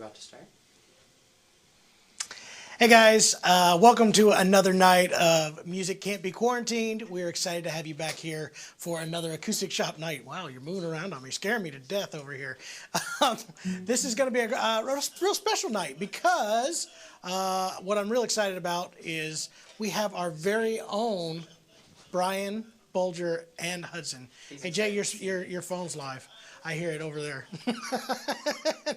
about to start. Hey guys, welcome to another night of Music Can't Be Quarantined. We're excited to have you back here for another acoustic shop night. Wow, you're moving around on me, scaring me to death over here. This is going to be a real special night because what I'm real excited about is we have our very own Brian, Bulger, and Hudson. Hey Jay, your phone's live. I hear it over there.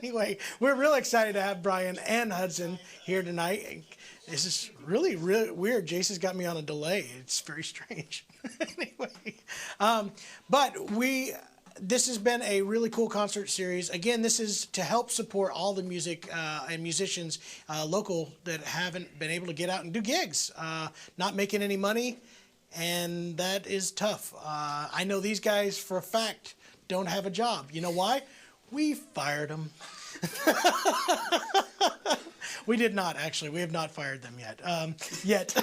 Anyway, we're really excited to have Brian and Hudson here tonight. This is really weird. Jason's got me on a delay. It's very strange. Anyway, this has been a really cool concert series. Again, this is to help support all the music and musicians local that haven't been able to get out and do gigs, not making any money, and that is tough. I know these guys for a fact don't have a job. You know why? We fired them. We did not, actually. We have not fired them yet.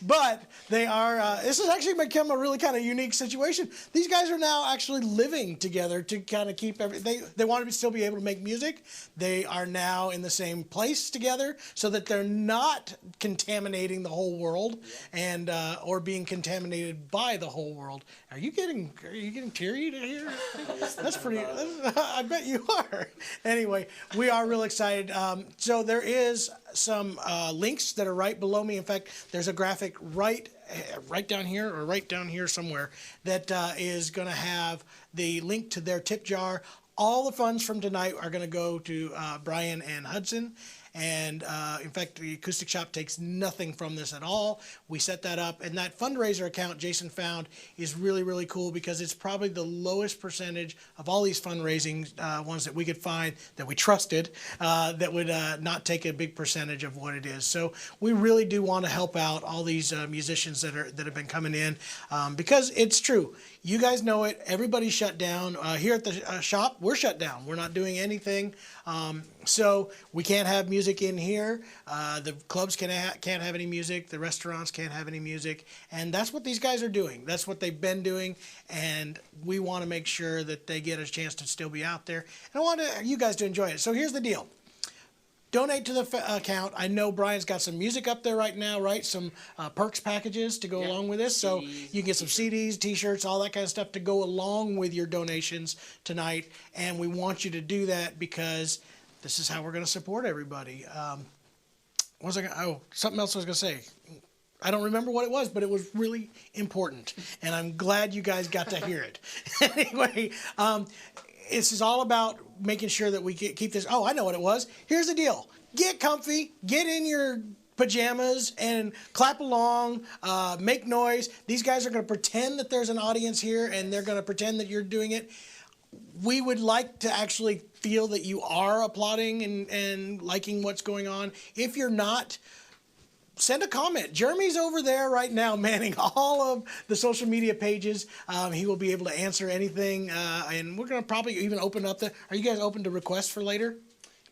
But they are, this has actually become a really kind of unique situation. These guys are now actually living together to kind of keep everything. They want to still be able to make music. They are now in the same place together so that they're not contaminating the whole world and or being contaminated by the whole world. Are you getting teary here? That's pretty, I bet you are. Anyway, we are real excited. So there is some links that are right below me. In fact, there's a graphic right down here or right down here somewhere that is going to have the link to their tip jar. All the funds from tonight are going to go to Brian and Hudson. And in fact, the acoustic shop takes nothing from this at all. We set that up, and that fundraiser account Jason found is really, really cool because it's probably the lowest percentage of all these fundraising ones that we could find that we trusted that would not take a big percentage of what it is. So we really do want to help out all these musicians that have been coming in because it's true. You guys know it. Everybody's shut down. Here at the shop, we're shut down. We're not doing anything. So we can't have music in here. The clubs can't have any music. The restaurants can't have any music. And that's what these guys are doing. That's what they've been doing. And we want to make sure that they get a chance to still be out there. And I want you guys to enjoy it. So here's the deal. Donate to the account. I know Brian's got some music up there right now, right? Some perks packages to go along with this. So you can get some CDs, T-shirts, all that kind of stuff to go along with your donations tonight. And we want you to do that because this is how we're going to support everybody. What was I gonna, oh, something else I was going to say. I don't remember what it was, but it was really important. And I'm glad you guys got to hear it. Anyway, this is all about making sure that we keep this. Oh, I know what it was. Here's the deal. Get comfy. Get in your pajamas and clap along. Make noise. These guys are going to pretend that there's an audience here, and they're going to pretend that you're doing it. We would like to actually feel that you are applauding and liking what's going on. If you're not, send a comment. Jeremy's over there right now manning all of the social media pages. He will be able to answer anything. And we're going to probably even open up the... Are you guys open to requests for later?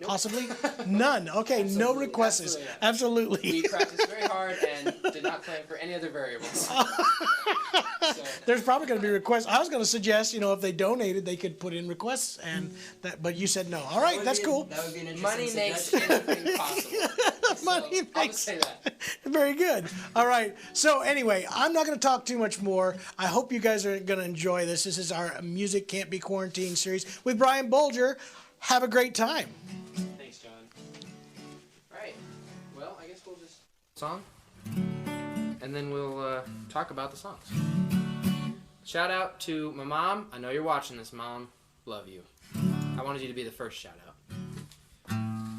Nope. Possibly? None. Okay, absolutely. No requests. Absolutely. We practiced very hard and did not plan for any other variables. So. There's probably going to be requests. I was going to suggest, if they donated, they could put in requests, and that. But you said no. All right, that's cool. That would be an interesting suggestion. Money makes anything possible. Money so makes. I'll just say that. Very good. All right. So anyway, I'm not going to talk too much more. I hope you guys are going to enjoy this. This is our Music Can't Be Quarantined series with Brian Bulger. Have a great time. Thanks, John. All right. Well, I guess we'll just song, and then we'll talk about the songs. Shout out to my mom. I know you're watching this, Mom. Love you. I wanted you to be the first shout out.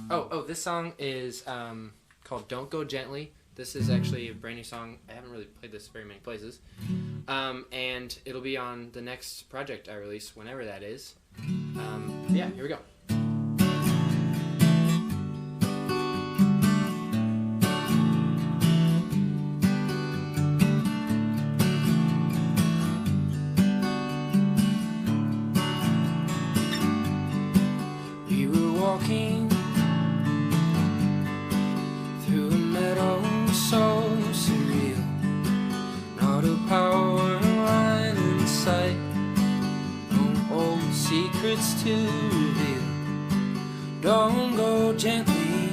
Oh, this song is called Don't Go Gently. This is actually a brand new song. I haven't really played this very many places. And it'll be on the next project I release, whenever that is. Yeah, here we go. We were walking through a meadow so surreal, not a power line in sight, no old secrets to reveal. Don't go gently.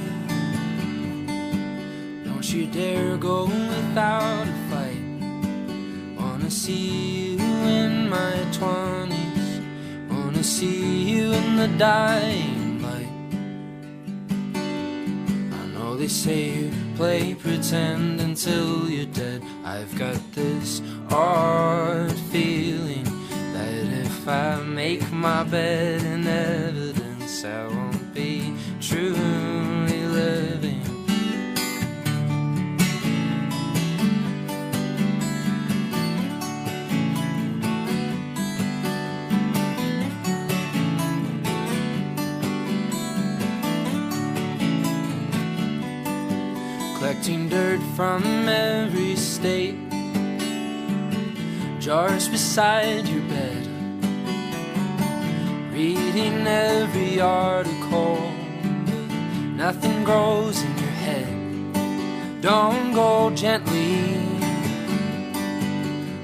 Don't you dare go without a fight. Wanna see you in my 20s. Wanna see you in the dying light. I know they say you play pretend until you're dead. I've got this odd feeling that if I make my bed in evidence, I won't be truly living. Collecting dirt from every state, jars beside your bed, reading every article, nothing grows in your head. Don't go gently.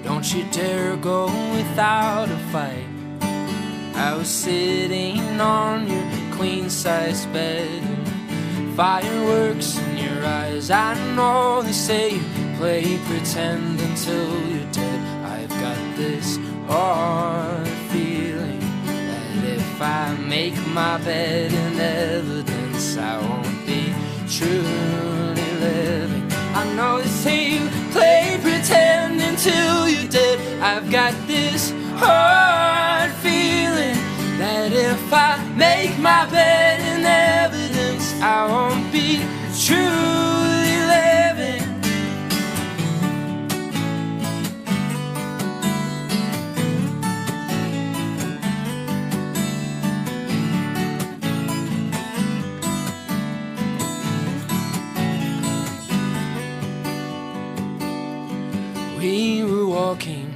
Don't you dare go without a fight. I was sitting on your queen-size bed, fireworks in your eyes. I know they say you play pretend until you're dead. I've got this odd feeling that if I make my bed in evidence, I won't be truly living. I know they say you play pretend until you're dead. I've got this odd feeling that if I make my bed in evidence, I won't be truly living. We were walking,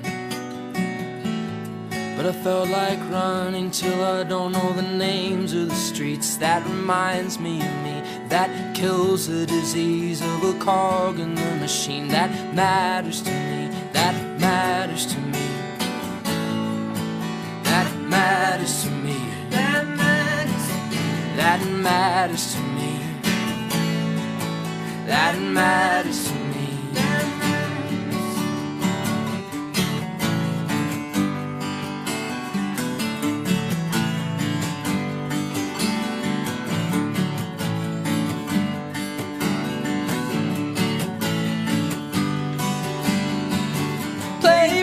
but I felt like running till I don't know the names of the streets. That reminds me of me. That kills the disease of a cog in the machine. That matters to me. That matters to me. That matters to me. That matters to me. That matters to me. That matters to me.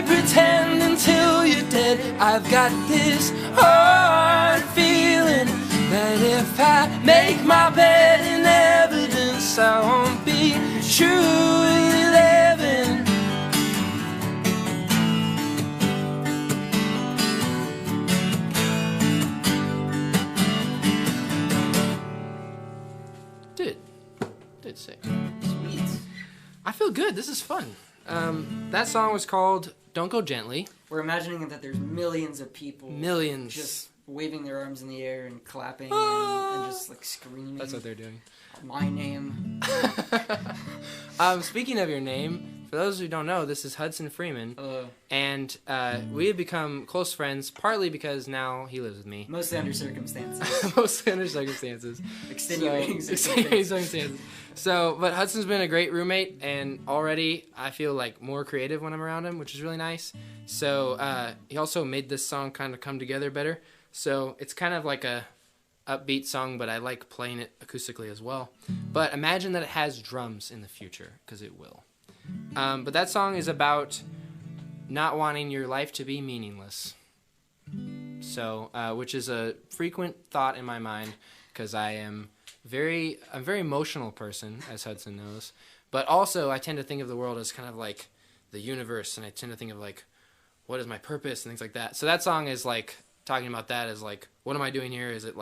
Pretend until you're dead. I've got this hard feeling that if I make my bed in evidence, I won't be truly living. Did say. Sweet. I feel good. This is fun. That song was called Don't Go Gently. We're imagining that there's millions of people. Millions. Just waving their arms in the air and clapping and just like screaming. That's what they're doing. My name. Speaking of your name, for those who don't know, this is Hudson Freeman. And we have become close friends, partly because now he lives with me. Mostly under circumstances. Mostly under circumstances. Extenuating circumstances. So, but Hudson's been a great roommate, and already I feel like more creative when I'm around him, which is really nice. So he also made this song kind of come together better. So it's kind of like a upbeat song, but I like playing it acoustically as well. But imagine that it has drums in the future, because it will. But that song is about not wanting your life to be meaningless. So, which is a frequent thought in my mind, because I'm a very emotional person, as Hudson knows. But also, I tend to think of the world as kind of like the universe, and I tend to think of like, what is my purpose and things like that. So that song is like talking about that as like, what am I doing here? Is it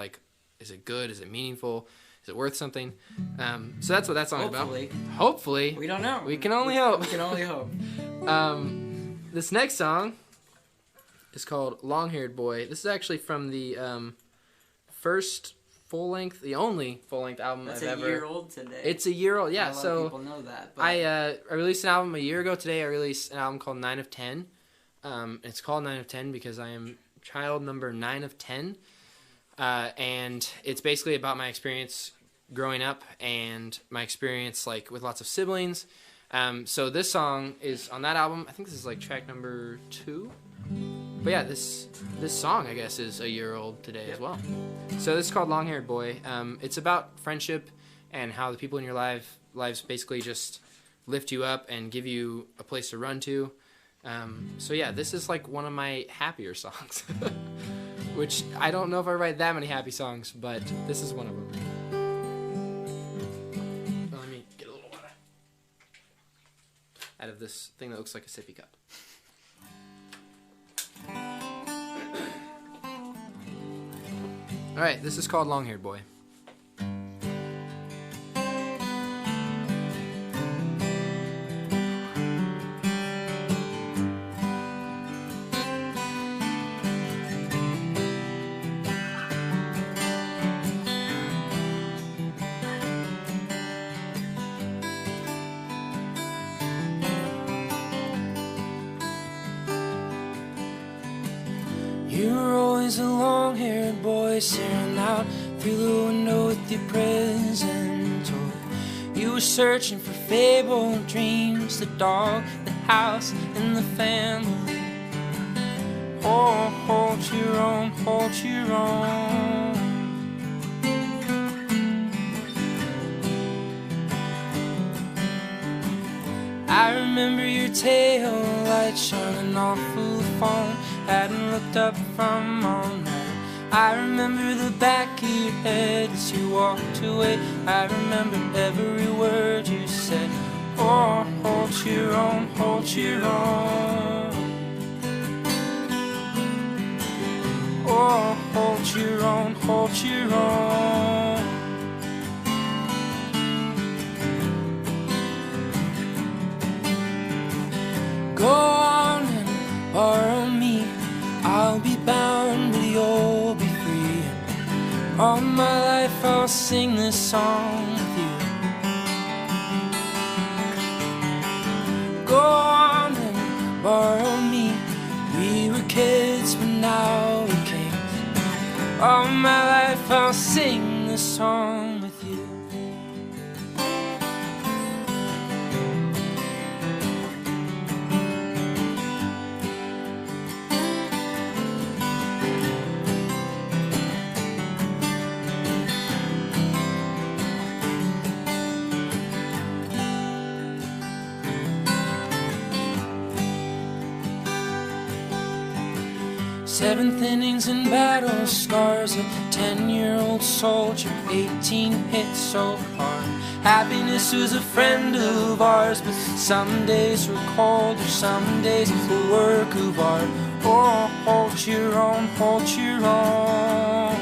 good? Is it meaningful? Is it worth something? So that's what that song is about. Hopefully. We don't know. We can only hope. We can only hope. This next song is called Long Haired Boy. This is actually from the first the only full-length album I've ever... That's a year old today. It's a year old, yeah. Not a lot of people know that. But... I released an album a year ago today. I released an album called 9 of 10. It's called 9 of 10 because I am child number 9 of 10. and it's basically about my experience growing up and my experience like with lots of siblings. So this song is on that album. I think this is like track number 2. But yeah, this song I guess is a year old today as well. So this is called Long Haired Boy. It's about friendship and how the people in your lives basically just lift you up and give you a place to run to. So yeah, this is like one of my happier songs, which I don't know if I write that many happy songs, but this is one of them. So let me get a little water out of this thing that looks like a sippy cup. All right, this is called Long Haired Boy. You were always a long-haired boy staring out through the window with your present toy. You were searching for fabled dreams, the dog, the house, and the family. Oh, hold your own, hold your own. I remember your tail light shining off of the phone. Hadn't looked up from all night. I remember the back of your head as you walked away. I remember every word you said. Oh, hold your own, hold your own. Oh, hold your own, hold your own. Go on and borrow me. I'll be bound, but you'll be free. All my life I'll sing this song with you. Go on and borrow me. We were kids, but now we're kings. All my life I'll sing this song with you. Seventh innings in battle scars, a 10-year-old soldier, 18 hits so hard. Happiness was a friend of ours, but some days were cold, or some days were work of art. Oh, hold your own, hold your own.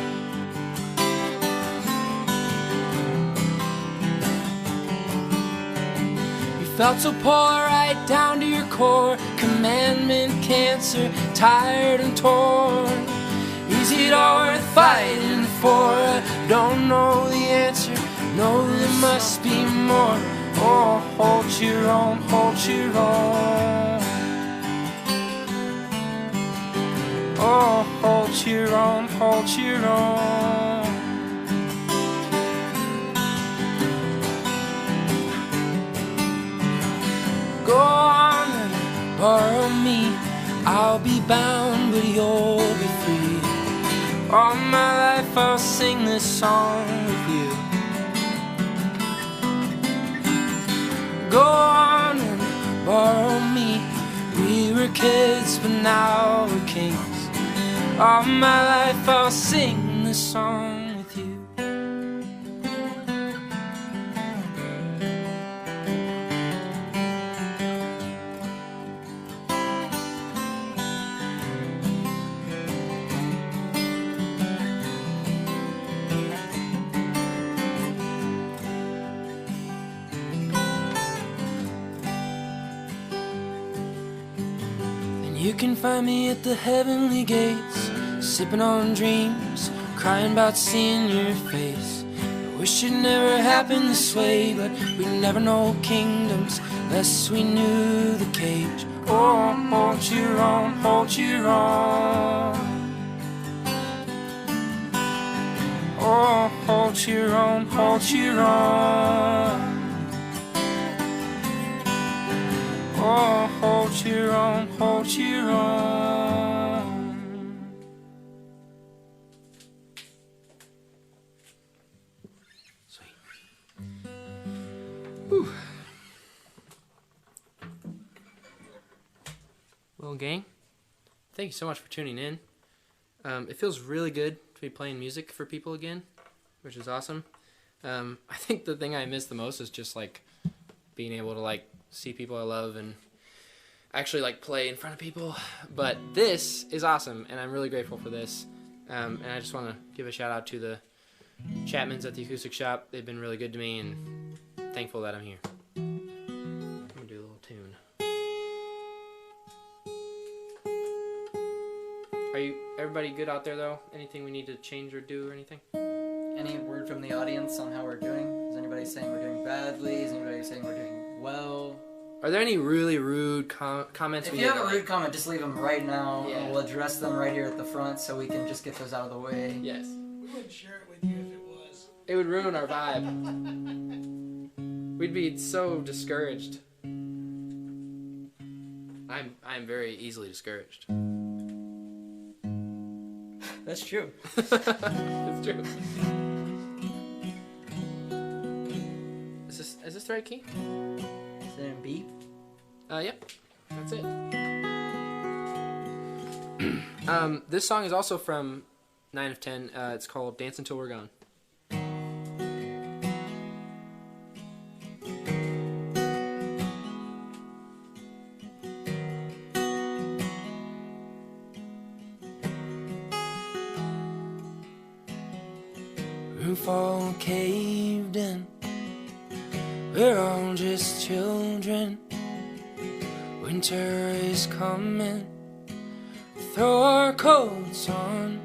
You felt so poor right down to your core, commandment cancer, tired and torn. Is it all worth fighting for? I don't know the answer, no there must be more. Oh, hold your own, hold your own. Oh, hold your own, hold your own. Go on and borrow me. I'll be bound, but you'll be free. All my life I'll sing this song with you. Go on and borrow me. We were kids, but now we're kings. All my life I'll sing this song with you. You can find me at the heavenly gates, sipping on dreams, crying about seeing your face. I wish it never happened this way, but we never know kingdoms unless we knew the cage. Oh, hold your own, hold your own. Oh, hold your own, hold your own. Oh, hold your own, hold your own. Sweet. Whew. Well, gang, thank you so much for tuning in. It feels really good to be playing music for people again, which is awesome. I think the thing I miss the most is just like being able to like see people I love and actually like play in front of people. But this is awesome, and I'm really grateful for this. And I just want to give a shout out to the Chapmans at the acoustic shop. They've been really good to me, and thankful that I'm here. I'm gonna do a little tune. Are you everybody good out there though? Anything we need to change or do or anything? Any word from the audience on how we're doing? Is anybody saying we're doing badly? Is anybody saying we're doing well? Are there any really rude comments? If you have a rude comment, just leave them right now. Yeah. We'll address them right here at the front so we can just get those out of the way. Yes. We wouldn't share it with you if it was. It would ruin our vibe. We'd be so discouraged. I'm very easily discouraged. That's true. It's true. Is this the right key? Is it in B? Yep. That's it. This song is also from 9 of 10. It's called Dance Until We're Gone. Roof all caved in. We're all just children. Winter is coming. Throw our coats on.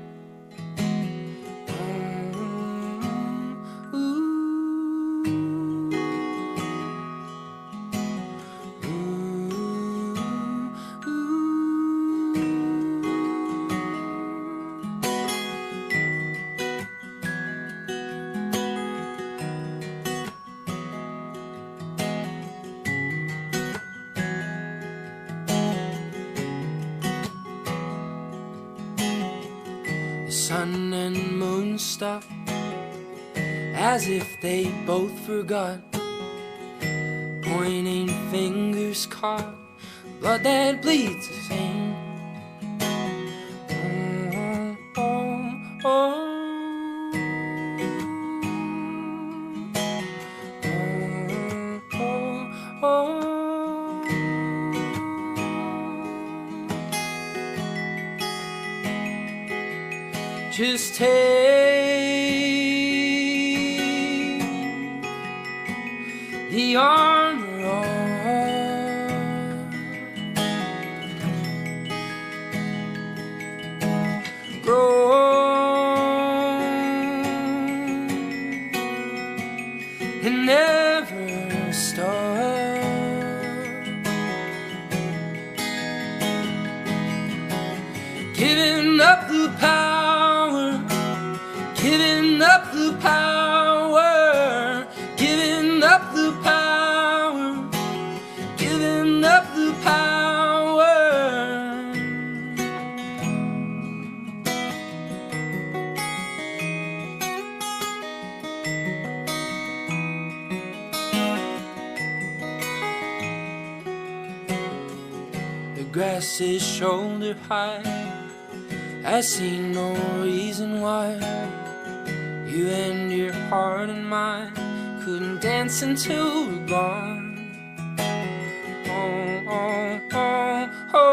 Sun and moon stop, as if they both forgot. Pointing fingers caught, blood that bleeds the same. Oh, oh, oh. Oh, oh, oh. Just take the armor off. Grow and never stop. Giving up the power, giving up the power, giving up the power, giving up the power. The grass is shoulder high. I see no reason why you and your heart and mine couldn't dance until we're gone. Oh, oh, oh, oh.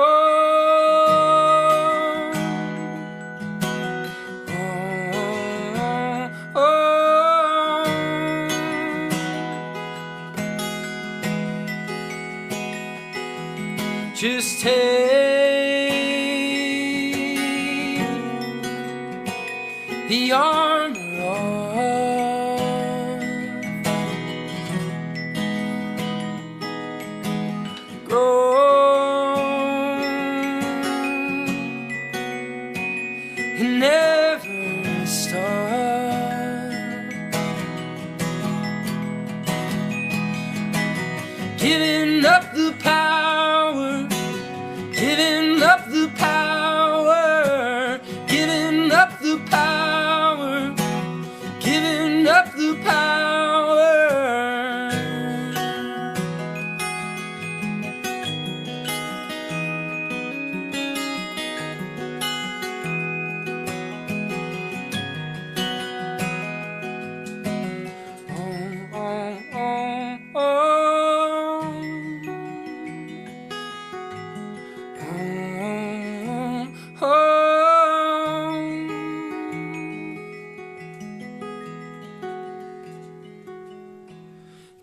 Oh, oh, oh. Just take the armor off. Grow and never stop. up the power, giving up the power, giving up the power, giving up the power.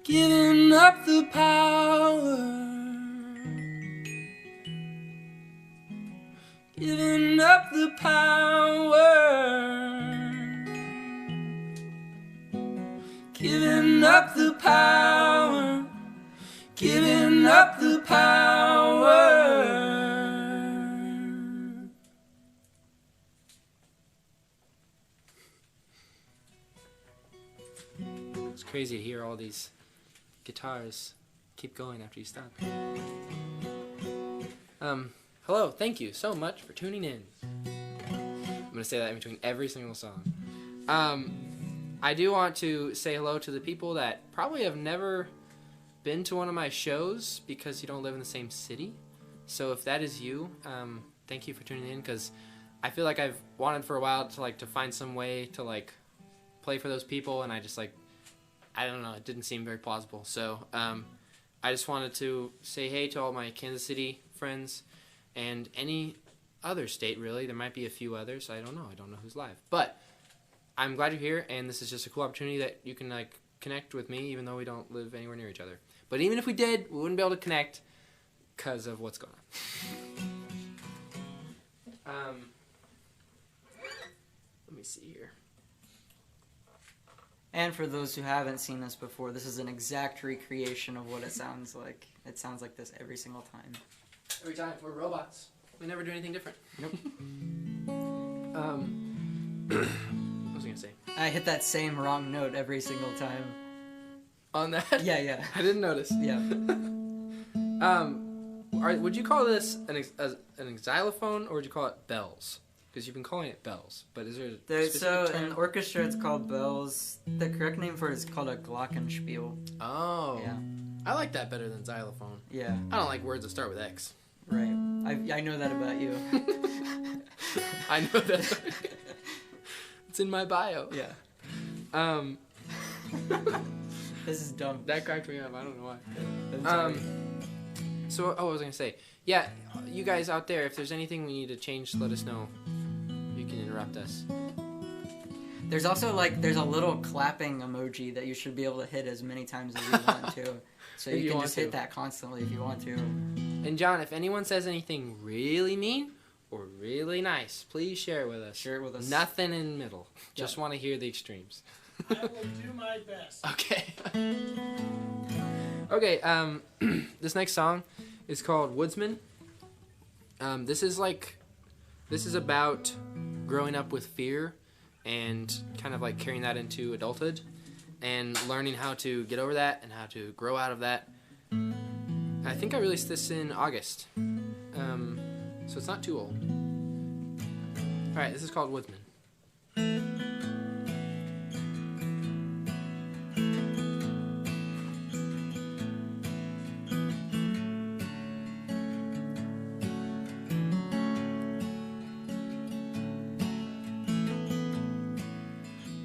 Giving up the power, giving up the power, giving up the power, giving up the power. It's crazy to hear all these guitars keep going after you stop. Hello, thank you so much for tuning in. I'm gonna say that in between every single song. I do want to say hello to the people that probably have never been to one of my shows because you don't live in the same city. So if that is you, thank you for tuning in, because I feel like I've wanted for a while to find some way to play for those people, and I just I don't know, it didn't seem very plausible. So I just wanted to say hey to all my Kansas City friends and any other state, really. There might be a few others. I don't know who's live. But I'm glad you're here, and this is just a cool opportunity that you can connect with me, even though we don't live anywhere near each other. But even if we did, we wouldn't be able to connect because of what's going on. Let me see here. And for those who haven't seen this before, this is an exact recreation of what it sounds like. It sounds like this every single time. Every time. We're robots. We never do anything different. Nope. What was I going to say? I hit that same wrong note every single time. On that? Yeah. I didn't notice. Yeah. Would you call this an xylophone, or would you call it bells? Because you've been calling it bells, but is there a specific term? In orchestra it's called bells. The correct name for it is called a glockenspiel. Oh. Yeah. I like that better than xylophone. Yeah. I don't like words that start with X. Right. I know that about you. I know that. It's in my bio. Yeah. This is dumb. That cracked me up. I don't know why. I'm sorry. So, what was I going to say? Yeah, you guys out there, if there's anything we need to change, let us know. You can interrupt us. There's also there's a little clapping emoji that you should be able to hit as many times as you want to. So you can just hit that constantly if you want to. And John, if anyone says anything really mean or really nice, please share it with us. Share it with us. Nothing in the middle. Just want to hear the extremes. I will do my best. Okay. Okay, this next song is called Woodman. This is about growing up with fear and kind of carrying that into adulthood and learning how to get over that and how to grow out of that. I think I released this in August, so it's not too old. Alright, this is called Woodman.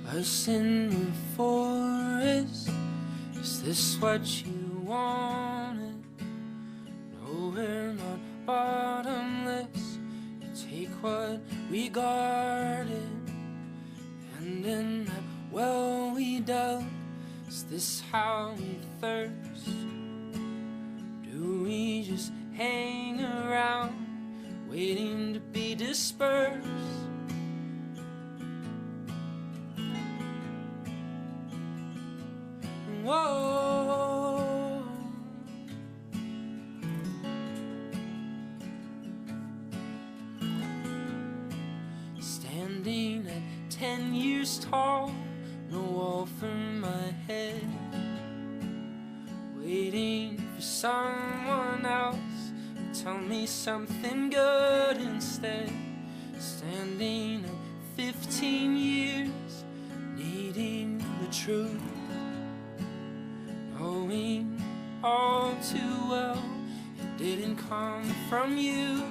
Us in the forest, is this what you wanted? No, we're not bottomless. You take what we guarded, and in that well we dug, is this how we thirst? Do we just hang around, waiting to be dispersed? Whoa. Standing at 10 years tall, no over my head, waiting for some someone else. Tell me something good instead. Standing at 15 years, needing the truth, knowing all too well it didn't come from you.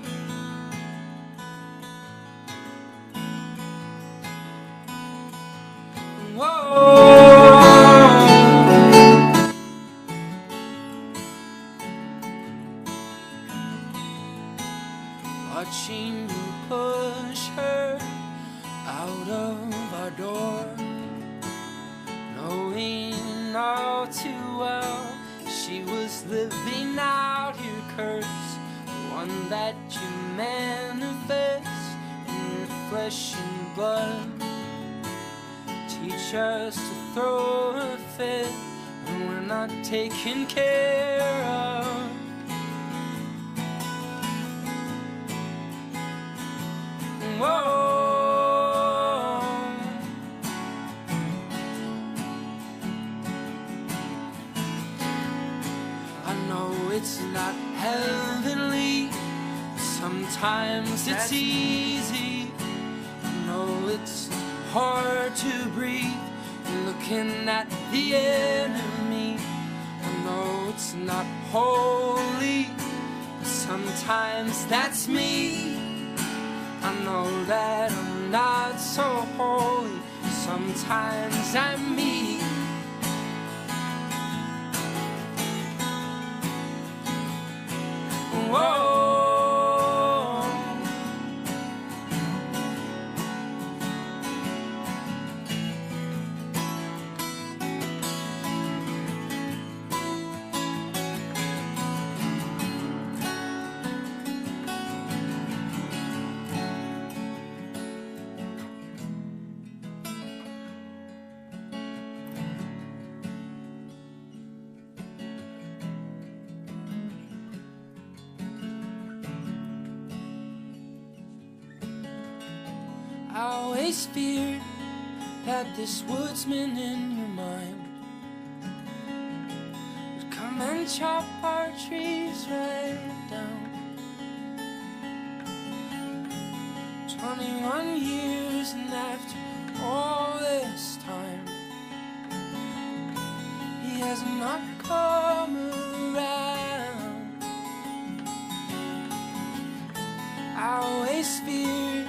Whoa. Watching you push her out of our door, knowing all too well she was living out your curse, the one that you manifest in your flesh and blood. Teach us to throw a fit when we're not taken care of. Whoa. I know it's not heavenly, sometimes it's easy. I know it's hard to breathe looking at the enemy. I know it's not holy, sometimes that's me. I know that I'm not so holy, sometimes I'm me. Whoa. I always feared that this woodsman in your mind would come and chop our trees right down. 21 years and after all this time, he has not come around. I always feared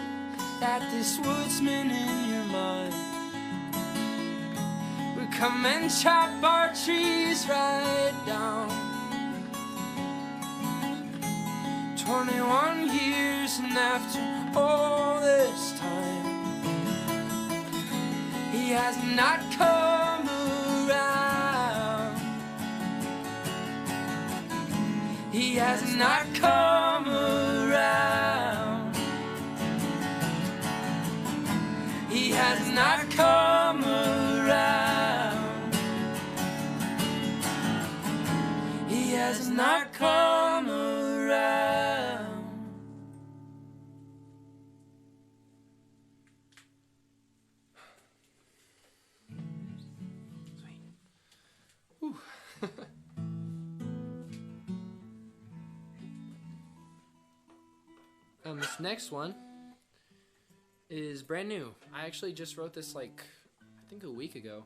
that this woodsman in your mind would come and chop our trees right down. 21 years and after all this time, he has not come around. He has not come around. He has not come around. He has not come around. Sweet. Whew. This next one is brand new. I actually just wrote this like, I think a week ago.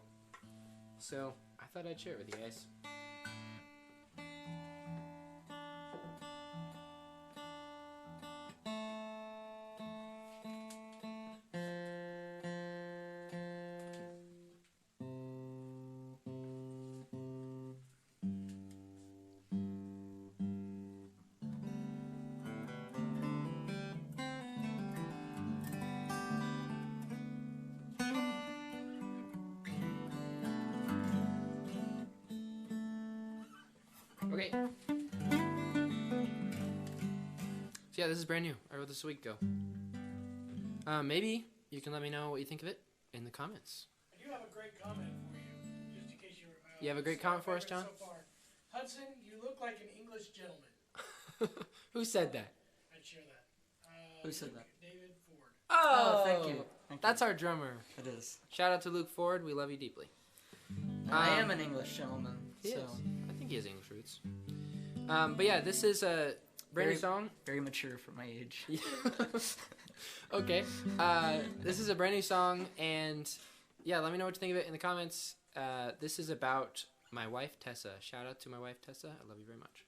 So I thought I'd share it with you guys. Okay. So yeah, this is brand new. I wrote this a week ago. Maybe you can let me know what you think of it in the comments. I do have a great comment for you, just in case you're... You have a great comment for us, John? So far. Hudson, you look like an English gentleman. Who said that? I'd share that. Who said that? David Ford. Oh, thank you. Thank you. That's our drummer. It is. Shout out to Luke Ford. We love you deeply. I am an English gentleman. He so. is. I think he has English roots. But yeah, this is a brand new song. Very mature for my age. Okay. This is a brand new song, and yeah, let me know what you think of it in the comments. This is about my wife, Tessa. Shout out to my wife, Tessa. I love you very much.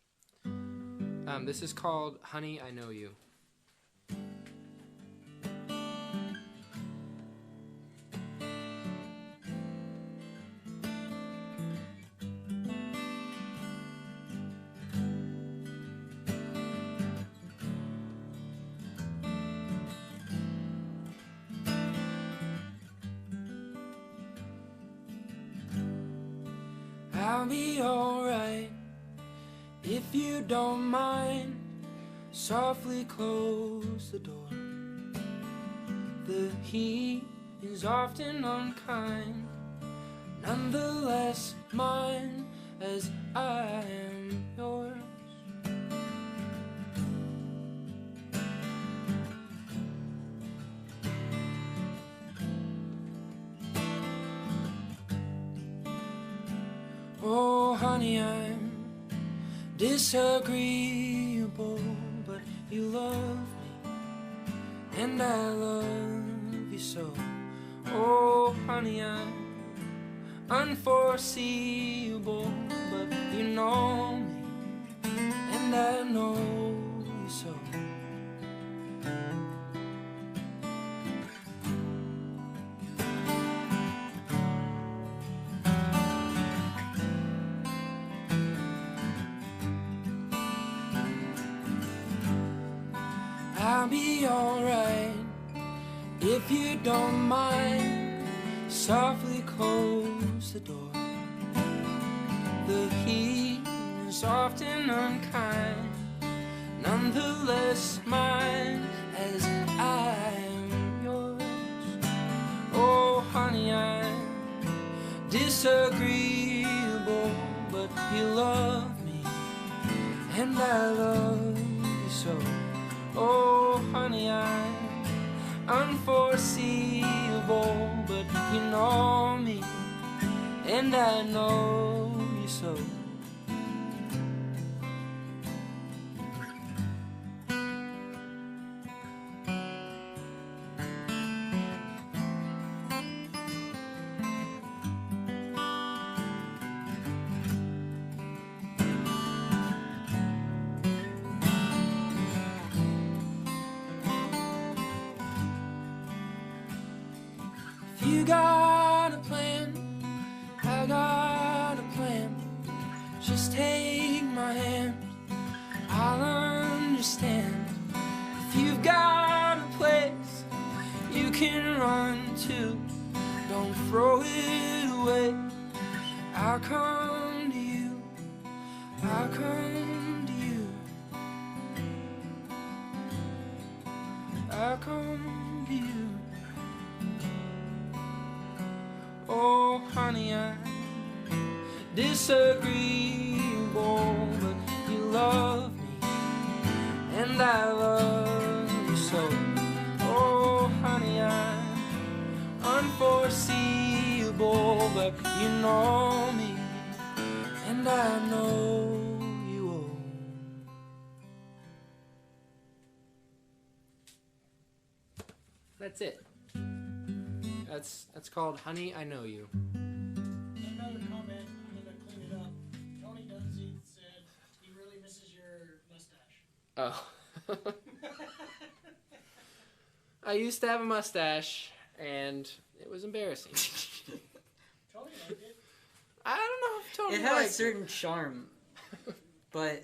This is called Honey, I Know You. I'll be alright if you don't mind. Softly close the door. The heat is often unkind, nonetheless mine, as I am yours. Oh, honey, I'm disagreeable, but you love me, and I love you so. Oh, honey, I'm unforeseeable, but you know me, and I know you so. I'll be alright if you don't mind. Softly close the door. The heat is often unkind, nonetheless mine, as I am yours. Oh, honey, I'm disagreeable, but you love me, and I love you so. Oh, honey, I'm unforeseeable, but you know me, and I know you so. You got a plan, I got a plan. Just take my hand, I'll understand. If you've got a place you can run to, don't throw it away. I'll come to you, I'll come to you, I'll come to you. Oh, honey, I'm disagreeable, but you love me, and I love you so. Oh, honey, I'm unforeseeable, but you know me, and I know you all. That's it. That's called Honey, I Know You. Another comment, I'm going to clean it up. Tony Dunsey said he really misses your mustache. Oh. I used to have a mustache, and it was embarrassing. Tony liked it. I don't know if Tony It had a liked certain charm, but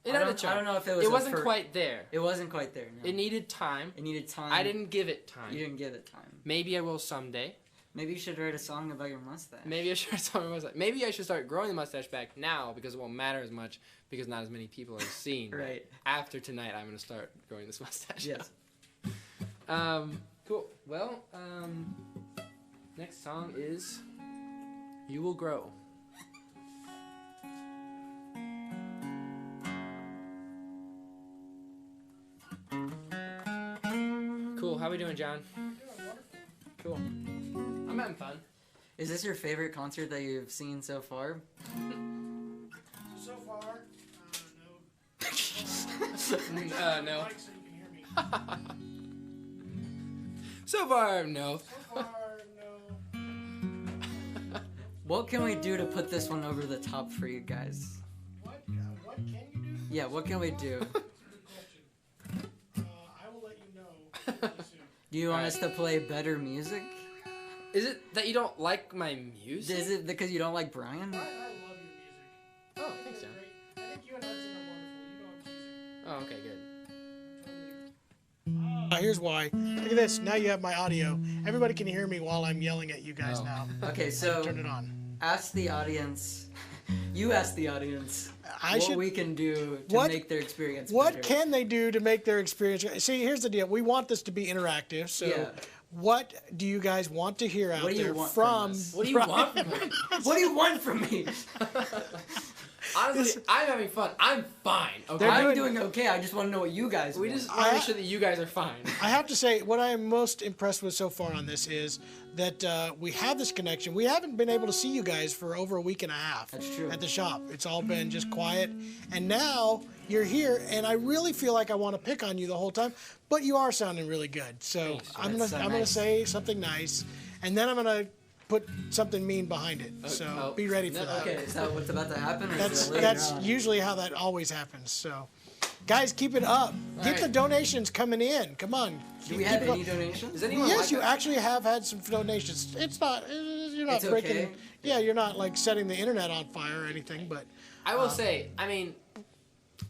it had a charm. I don't know if it was. It wasn't quite there. It wasn't quite there. No. It needed time. It needed time. I didn't give it time. You didn't give it time. Maybe I will someday. Maybe you should write a song about your mustache. Maybe I should write a song about my mustache. Maybe I should start growing the mustache back now, because it won't matter as much, because not as many people are seeing. Right. After tonight, I'm going to start growing this mustache. Yes. Cool. Well, next song is You Will Grow. Cool. How we doing, John? Doing wonderful. Cool. I'm having fun. Is this your favorite concert that you've seen so far? So far, No. Mic so you can hear me. So far, no. So far, no. What can we do to put this one over the top for you guys? What can you do? Yeah, what can we do? That's a good question. I will let you know really soon. Do you want us to play better music? Is it that you don't like my music? Is it because you don't like Brian? Brian, I love your music. Oh, thanks, It's John. great. I think you and Hudson are wonderful. You know I'm teasing. Oh, okay, good. Here's why. Look at this. Now you have my audio. Everybody can hear me while I'm yelling at you guys Oh. now. Okay, so Turn it on. ask the audience. You ask the audience I what should. we can do to What- make their experience What better. can they do to make their experience? See, here's the deal. We want this to be interactive. So, Yeah. what do you guys want to hear out What do you there want from from? us? What do you want from me? What do you want from me? Honestly, I'm having fun. I'm fine. Okay. They're I'm doing- doing okay. I just want to know what you guys We want. just want to make sure that you guys are fine. I have to say, what I am most impressed with so far on this is that we have this connection. We haven't been able to see you guys for over a week and a half. That's true. At the shop, it's all been just quiet, and now you're here, and I really feel like I want to pick on you the whole time, but you are sounding really good. So Thanks, I'm That's so gonna nice. say something nice, and then I'm gonna put something mean behind it. So oh, be ready for no, that. Okay, is that what's about to happen? Or That's is it later that's on? usually how that always happens. So, guys, keep it up. Get right. the donations coming in. Come on. Do we have any donations? Does anyone Yes, like you us? actually have had some donations. It's not. You're not It's breaking. okay. Yeah, you're not like setting the internet on fire or anything. But I will say, I mean,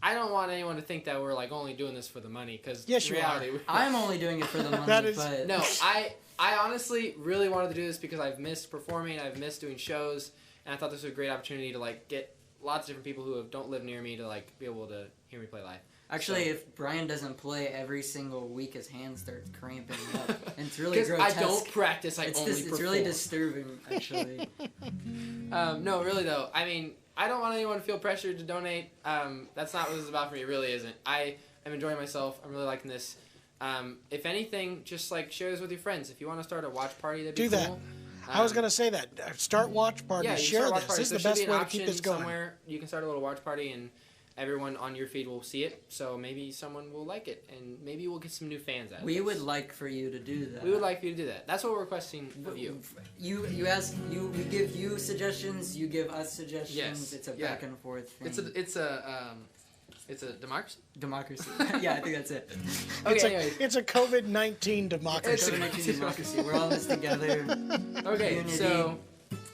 I don't want anyone to think that we're like only doing this for the money, because Yes, in you reality, are. I'm only doing it for the money, That is- but no, I honestly really wanted to do this because I've missed performing, I've missed doing shows, and I thought this was a great opportunity to like get lots of different people who don't live near me to like be able to hear me play live. actually, So- if Brian doesn't play every single week, his hands start cramping up, and it's really Because I grotesque. don't practice, I It's only it's perform. really disturbing, actually. No, really though. I mean, I don't want anyone to feel pressured to donate. That's not what this is about for me. It really isn't. I am enjoying myself. I'm really liking this. If anything, just like share this with your friends. If you want to start a watch party, that'd be Do that. cool. I was gonna say that. Start watch parties. Yeah, you can Share start a watch this. party. This is There the should best be an way to keep option this going. somewhere. You can start a little watch party, and everyone on your feed will see it. So maybe someone will like it, and maybe we'll get some new fans out of We this. would like for you to do that. We would like for you to do that. That's what we're requesting of you. You ask you. We give you suggestions. You give us suggestions. Yes, It's a yeah. back and forth thing. It's a democracy. democracy. Yeah, I think that's it. Okay, It's anyways. a COVID-19 democracy. COVID-19 democracy. We're all in this together. Okay, Unity. so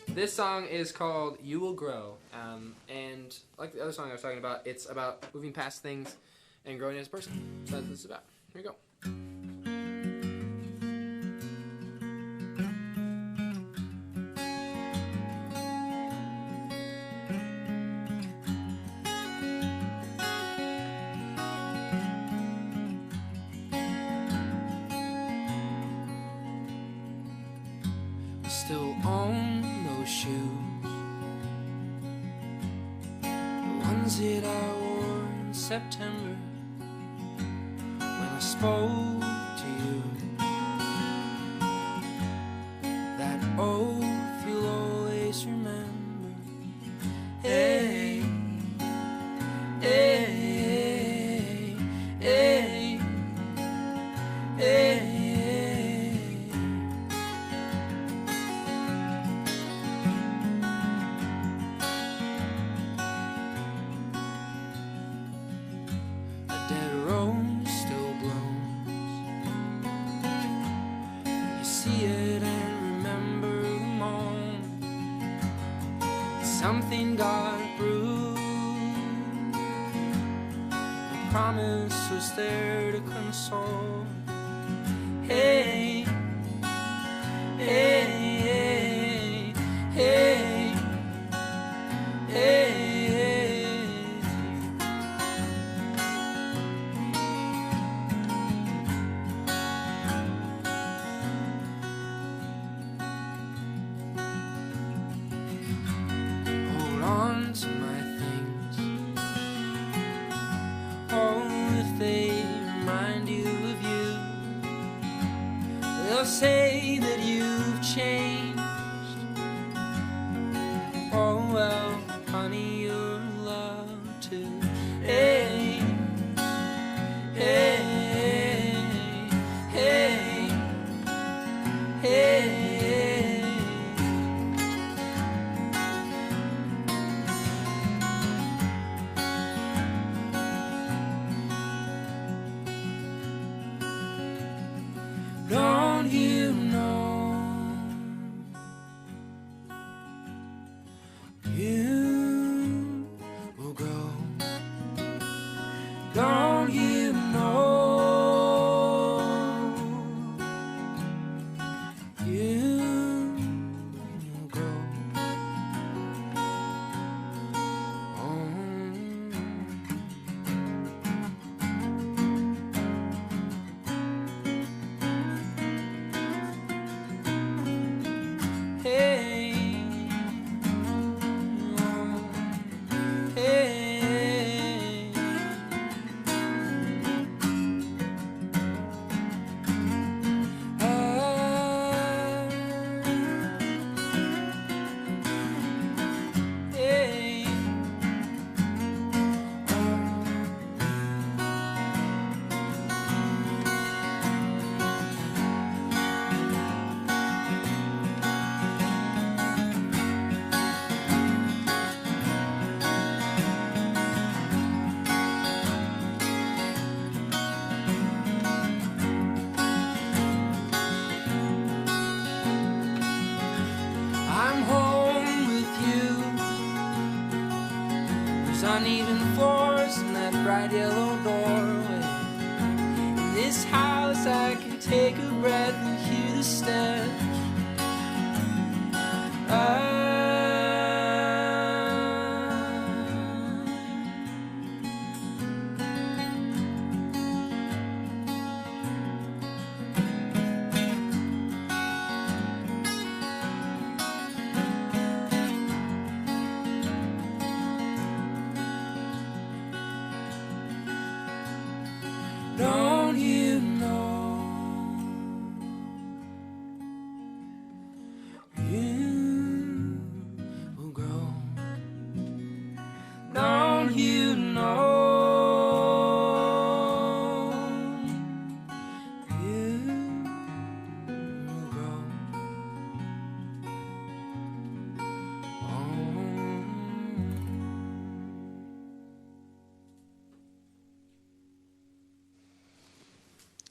this song is called "You Will Grow," and like the other song I was talking about, it's about moving past things and growing as a person. So that's what it's about. Here you go. Still own those shoes, the ones that I wore in September when I spoke to you. That oath you'll always remember. Hey, hey, hey, hey. A dead rose still blooms. You see it and remember the moment. Something got bruised. The promise was there to console. Hey, hey, hey, hey, hey. Hold on to my things. Oh, if they remind you of you, they'll say that you've changed. Oh, well, honey, you're loved too. Hey, Don't you know you will go? Don't you know you will go? Hey, hey. Hey. I'm home with you. There's uneven floors and that bright yellow doorway. In this house I can take a breath and hear the steps. Don't you know you will go? Don't you know you will go?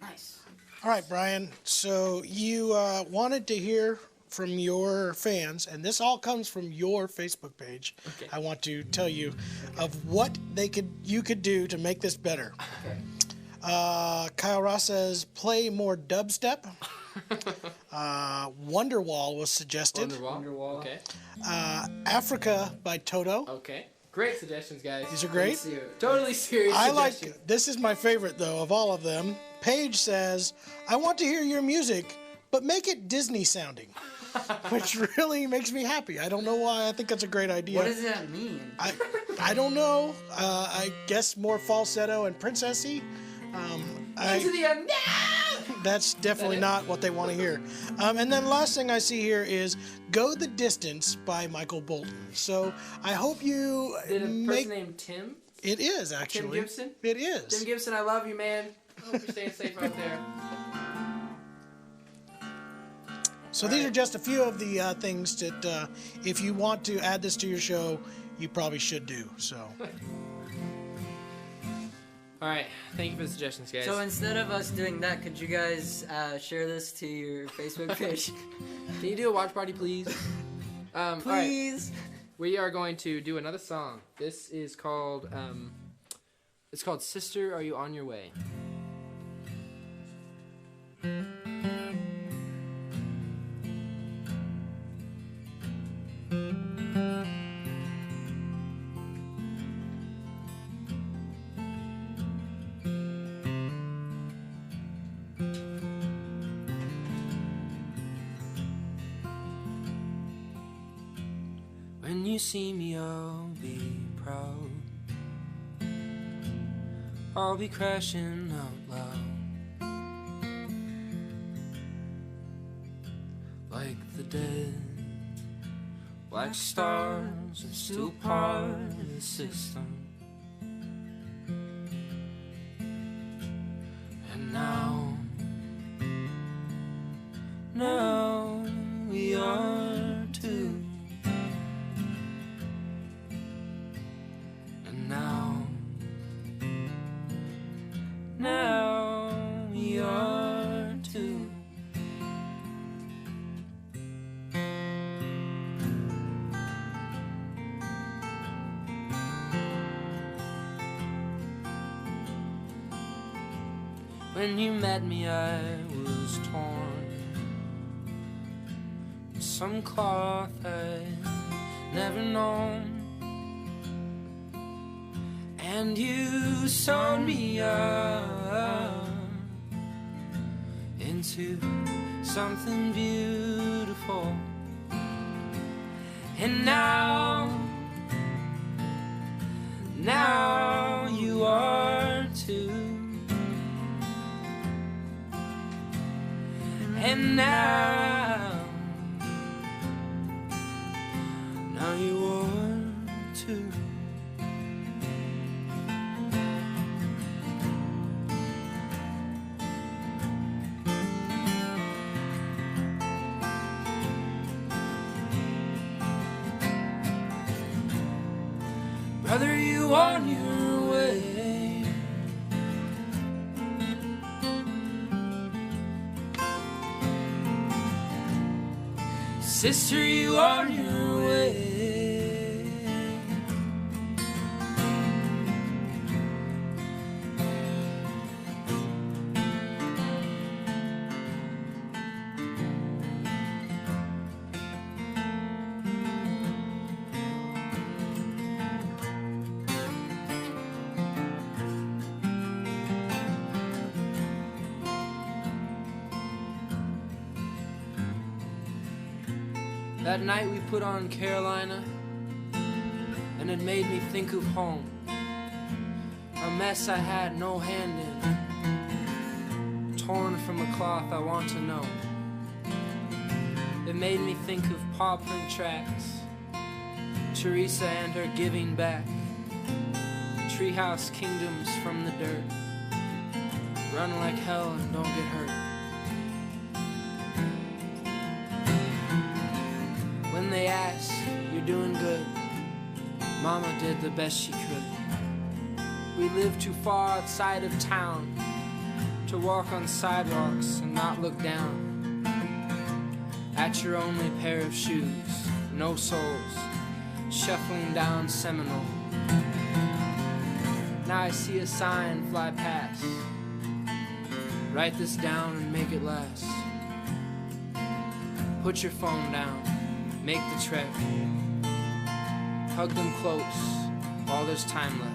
Nice. All right, Brian. So you wanted to hear from your fans, and this all comes from your Facebook page. Okay. I want to tell you of what you could do to make this better. Okay. Kyle Ross says, play more dubstep. Wonderwall was suggested. Wonderwall. Okay. Africa by Toto. Okay. Great suggestions, guys. These are great. Totally serious I suggestions. like, this is my favorite, though, of all of them. Paige says, I want to hear your music, but make it Disney sounding. Which really makes me happy. I don't know why. I think that's a great idea. What does that mean? I don't know. I guess more falsetto and princessy. Into the end. No! That's definitely not what they want to hear. And then last thing I see here is Go the Distance by Michael Bolton. So I hope you Did a person named Tim? It is, actually. Tim Gibson? It is. Tim Gibson, I love you, man. I hope you're staying safe out there. So these are just a few of the things that if you want to add this to your show, you probably should do. So. All right. Thank you for the suggestions, guys. So instead of us doing that, could you guys share this to your Facebook page? Can you do a watch party, please? Please. All right. We are going to do another song. This is called, it's called Sister, Are You On Your Way? When you see me, I'll be proud. I'll be crashing out loud, like the dead. Black stars are still part of the system. And now we are too. And now we are too. When you met me, I was torn. Some cloth I'd never known. And you sewn me up into something beautiful. And now you are too. And now you are too. Brother, you on your way. Sister, you on your way. That night we put on Carolina, and it made me think of home. A mess I had no hand in, torn from a cloth I want to know. It made me think of paw print tracks, Teresa and her giving back, treehouse kingdoms from the dirt. Run like hell and don't get hurt. When they ask, you're doing good, Mama did the best she could. We live too far outside of town to walk on sidewalks and not look down at your only pair of shoes, no soles, shuffling down Seminole. Now I see a sign fly past. Write this down and make it last. Put your phone down. Make the trek. Hug them close while there's time left.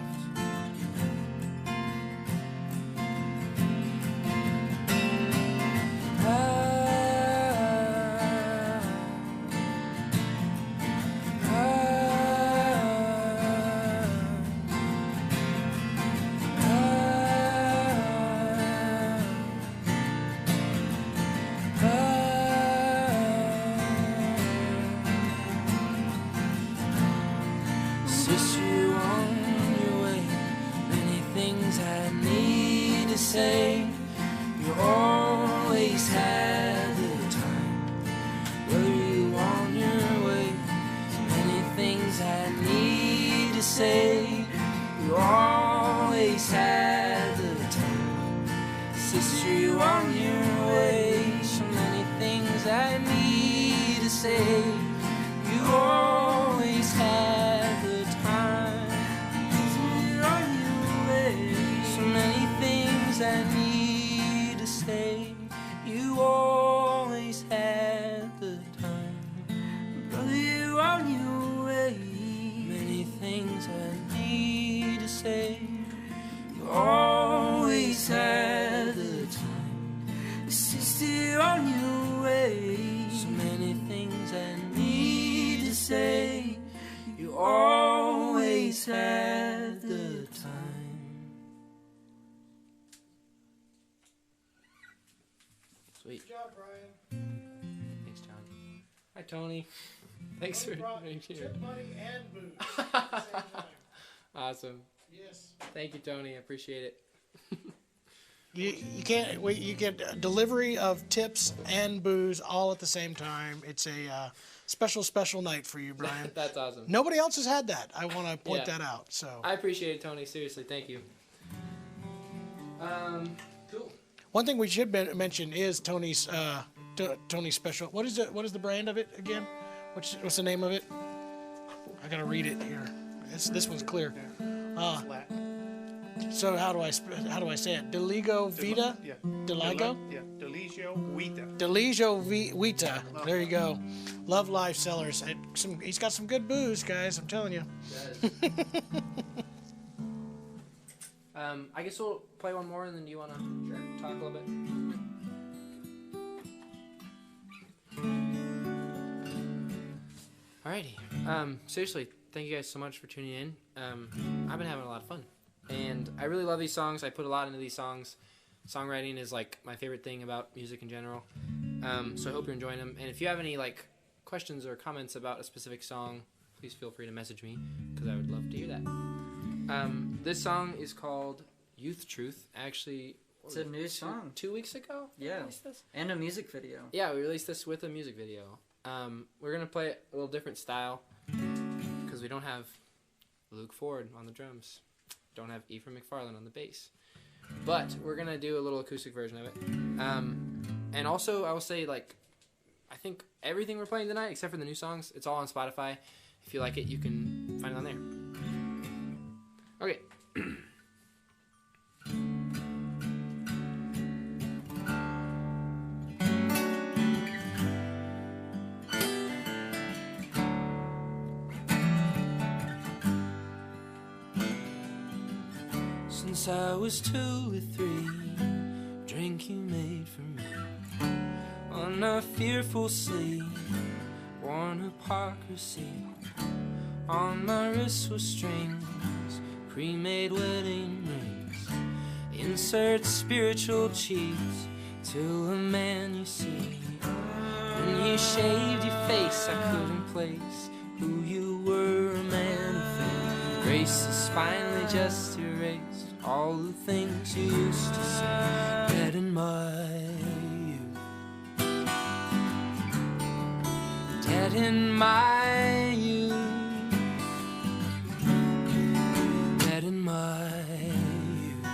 Sweet. Good job, Brian. Thanks, John. Hi, Tony. Thanks for being here. Tip money and booze at the same time. Awesome. Yes. Thank you, Tony. I appreciate it. You can't wait. You get delivery of tips and booze all at the same time. It's a special night for you, Brian. That's awesome. Nobody else has had that. I want to point that out. So I appreciate it, Tony. Seriously, thank you. Cool. One thing we should mention is Tony's special. What is it? What is the brand of it again? What's the name of it? I gotta read it here. This one's clear. So how do I say it? Deligo Vita? Yeah. Deligo? Yeah. Deligio Vita. Deligio Vita. There you go. Love Life Cellars. He's got some good booze, guys. I'm telling you. I guess we'll play one more, and then do you want to talk a little bit? Alrighty. Seriously, thank you guys so much for tuning in. I've been having a lot of fun, and I really love these songs. I put a lot into these songs. Songwriting is like my favorite thing about music in general. So I hope you're enjoying them. And if you have any like questions or comments about a specific song, please feel free to message me because I would love to hear that. This song is called Youth Truth. Actually, it's a new song. 2 weeks ago? Yeah. And a music video. Yeah, we released this with a music video. We're going to play it a little different style because we don't have Luke Ford on the drums. Don't have Ephraim McFarland on the bass. But we're going to do a little acoustic version of it. And also, I will say, like, I think everything we're playing tonight, except for the new songs, it's all on Spotify. If you like it, you can find it on there. Okay. Since I was 2 or 3, drink you made for me on a fearful sleeve, worn hypocrisy. On my wrists were strings, pre-made wedding rings. Insert spiritual cheese to a man you see. When you shaved your face, I couldn't place who you were, a man of faith. Grace is finally just erased all the things you used to say. Dead in my youth, dead in my youth, dead in my youth,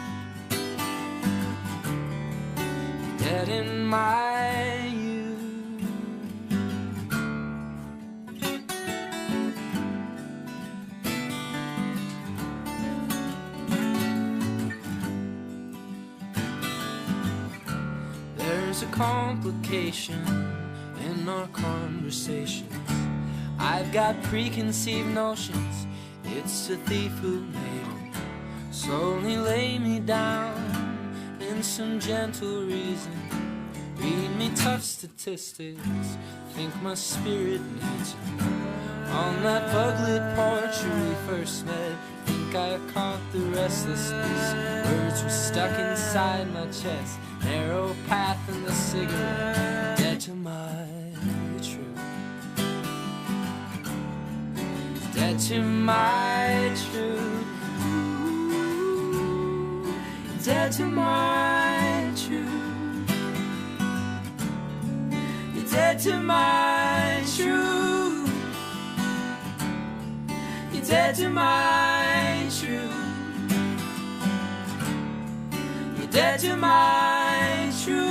dead in my youth. There's a complication in our conversations. I've got preconceived notions. It's the thief who made them. Slowly lay me down in some gentle reason. Read me tough statistics. Think my spirit needs it. On that buglit porch where we first met, think I caught the restlessness. Words were stuck inside my chest. Narrow path and the cigarette. Dead to my truth. Dead to my truth. Dead to my truth. You're dead to my truth. You're dead to my truth. You're dead to my truth.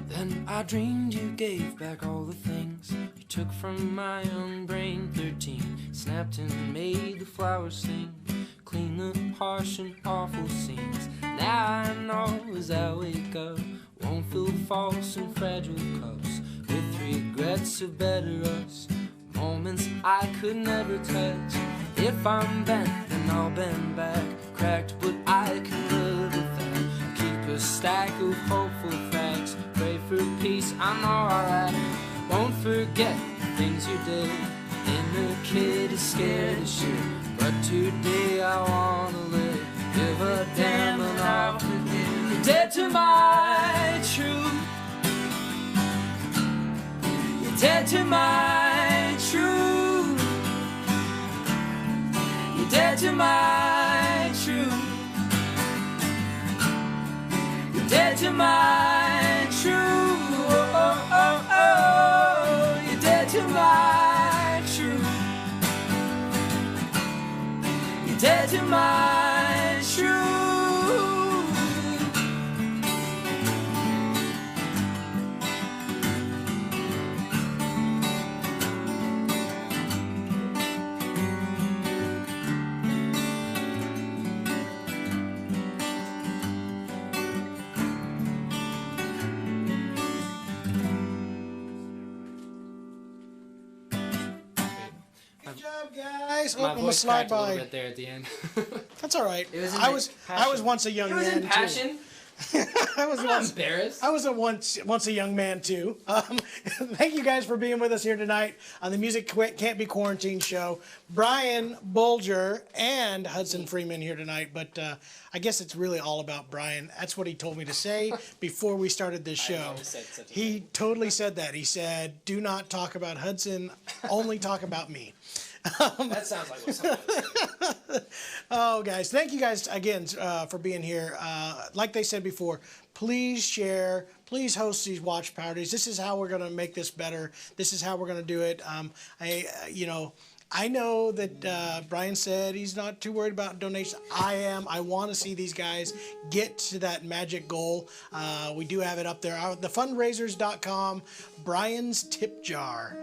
Then I dreamed you gave back all the things you took from my young brain. 13, snapped and made the flowers sing, clean the harsh and awful scenes. Now I know as I wake up, won't feel false and fragile cups, with regrets of better us, moments I could never touch. If I'm bent, then I'll bend back, cracked, but I can live with that. Keep a stack of hopeful facts, pray for peace, I know alright. Won't forget the things you did. Inner kid is scared as shit, but today I wanna live. Give a damn and I'll forgive. You're dead to my truth. You're dead to my truth. You're dead to my truth. You're dead to my truth. Oh, oh, oh, oh. my truth. You're dead to my truth. Good job, guys. My I'm gonna voice slide cracked a little by. bit there at the end. That's all right. It was in I the was passion. once a young It was man in passion. too. I was I'm not once embarrassed. I was once a young man too. Thank you guys for being with us here tonight on the Music Can't Be Quarantined show. Brian, Bulger, and Hudson Freeman here tonight, but I guess it's really all about Brian. That's what he told me to say before we started this show. He totally said that. He said, "Do not talk about Hudson, only talk about me." That sounds like what somebody would say. Oh, guys, thank you guys again for being here. Like they said before, please share, please host these watch parties. This is how we're going to make this better. This is how we're going to do it. I know that Brian said he's not too worried about donations. I am. I want to see these guys get to that magic goal. We do have it up there. Thefundraisers.com, Brian's Tip Jar.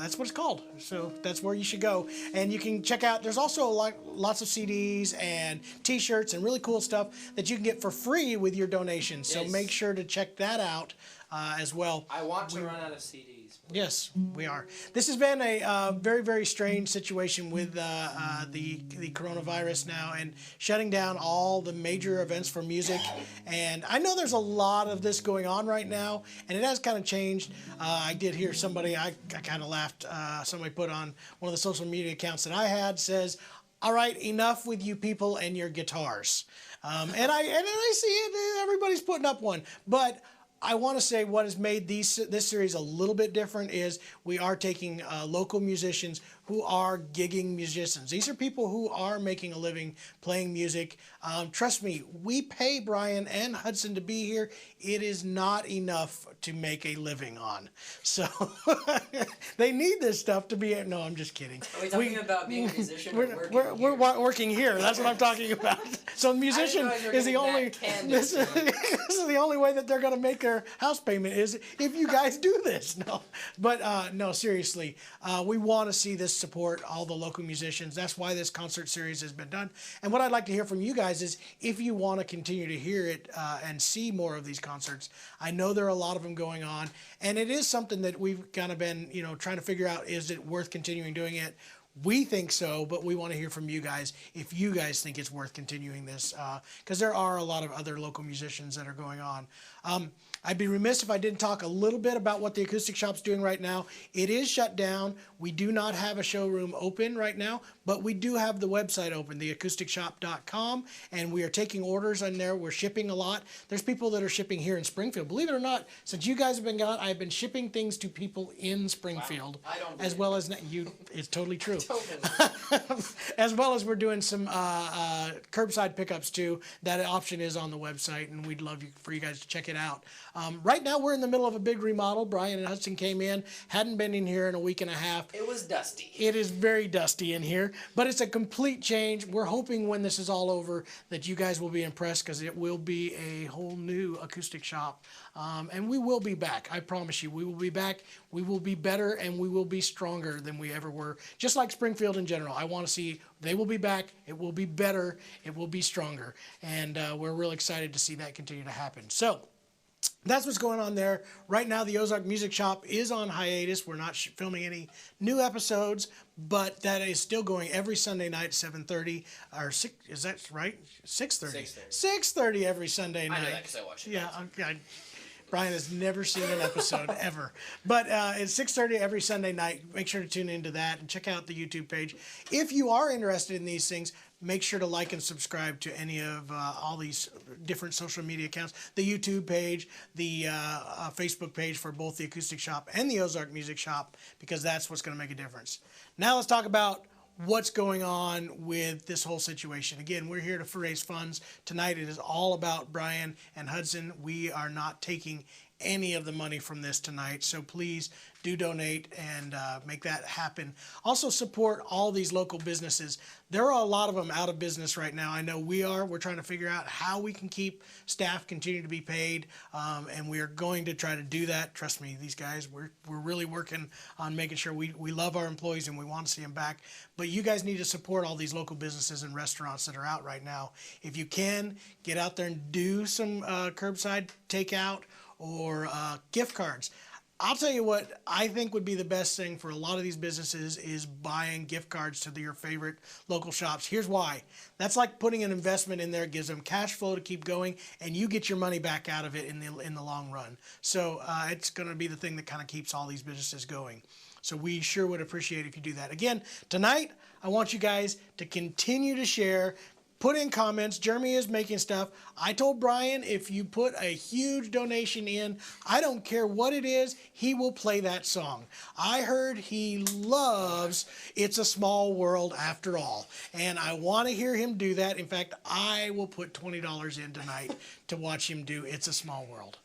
That's what it's called. So that's where you should go. And you can check out, there's also lots of CDs and t-shirts and really cool stuff that you can get for free with your donations. So Yes. make sure to check that out as well. I want to run out of CDs. Yes, we are. This has been a very, very strange situation with the coronavirus now and shutting down all the major events for music. And I know there's a lot of this going on right now, and it has kind of changed. I did hear somebody, I kind of laughed, somebody put on one of the social media accounts that I had, says, "All right, enough with you people and your guitars." And I see it, everybody's putting up one. But I want to say what has made this series a little bit different is we are taking local musicians who are gigging musicians. These are people who are making a living playing music. Trust me, we pay Brian and Hudson to be here. It is not enough to make a living on. So they need this stuff to be. No, I'm just kidding. Are we talking about being a musician or working We're here? working here. That's what I'm talking about. So musician realize you were is the getting only. that can This is the only way that they're going to make their house payment is if you guys do this. No, but no, seriously, we want to see this support all the local musicians. That's why this concert series has been done. And what I'd like to hear from you guys is if you want to continue to hear it and see more of these concerts. I know there are a lot of them going on, and it is something that we've kind of been, trying to figure out, is it worth continuing doing it? We think so, but we want to hear from you guys if you guys think it's worth continuing this, because there are a lot of other local musicians that are going on. I'd be remiss if I didn't talk a little bit about what the Acoustic Shop's doing right now. It is shut down. We do not have a showroom open right now, but we do have the website open, theacousticshop.com, and we are taking orders on there. We're shipping a lot. There's people that are shipping here in Springfield. Believe it or not, since you guys have been gone, I've been shipping things to people in Springfield, I don't as believe well as you. It's totally true. Totally. As well as we're doing some curbside pickups too. That option is on the website, and we'd love for you guys to check it out. Right now, we're in the middle of a big remodel. Brian and Hudson came in, hadn't been in here in a week and a half. It was dusty. It is very dusty in here, but it's a complete change. We're hoping when this is all over that you guys will be impressed, because it will be a whole new acoustic shop. And we will be back. I promise you, we will be back. We will be better, and we will be stronger than we ever were. Just like Springfield in general. I want to see they will be back. It will be better. It will be stronger. And we're real excited to see that continue to happen. So that's what's going on there. Right now, the Ozark Music Shop is on hiatus. We're not filming any new episodes, but that is still going every Sunday night at 7:30. Or 6, is that right? 6:30. 6:30 every Sunday night. I know that because I watch it. Yeah, okay. Brian has never seen an episode ever. But it's 6:30 every Sunday night. Make sure to tune into that and check out the YouTube page. If you are interested in these things, make sure to like and subscribe to any of all these different social media accounts. The YouTube page, the Facebook page for both the Acoustic Shop and the Ozark Music Shop, because that's what's going to make a difference. Now let's talk about what's going on with this whole situation. Again, we're here to raise funds. Tonight it is all about Brian and Hudson. We are not taking any of the money from this tonight. So please do donate and make that happen. Also support all these local businesses. There are a lot of them out of business right now. I know we are. We're trying to figure out how we can keep staff continue to be paid, and we are going to try to do that. Trust me, these guys, we're really working on making sure we love our employees and we want to see them back. But you guys need to support all these local businesses and restaurants that are out right now. If you can, get out there and do some curbside takeout or gift cards. I'll tell you what I think would be the best thing for a lot of these businesses is buying gift cards to your favorite local shops. Here's why. That's like putting an investment in there. It gives them cash flow to keep going, and you get your money back out of it in the long run. So it's going to be the thing that kind of keeps all these businesses going. So we sure would appreciate if you do that. Again, tonight, I want you guys to continue to share. Put in comments. Jeremy is making stuff. I told Brian if you put a huge donation in, I don't care what it is, he will play that song. I heard he loves It's a Small World After All. And I want to hear him do that. In fact, I will put $20 in tonight to watch him do It's a Small World.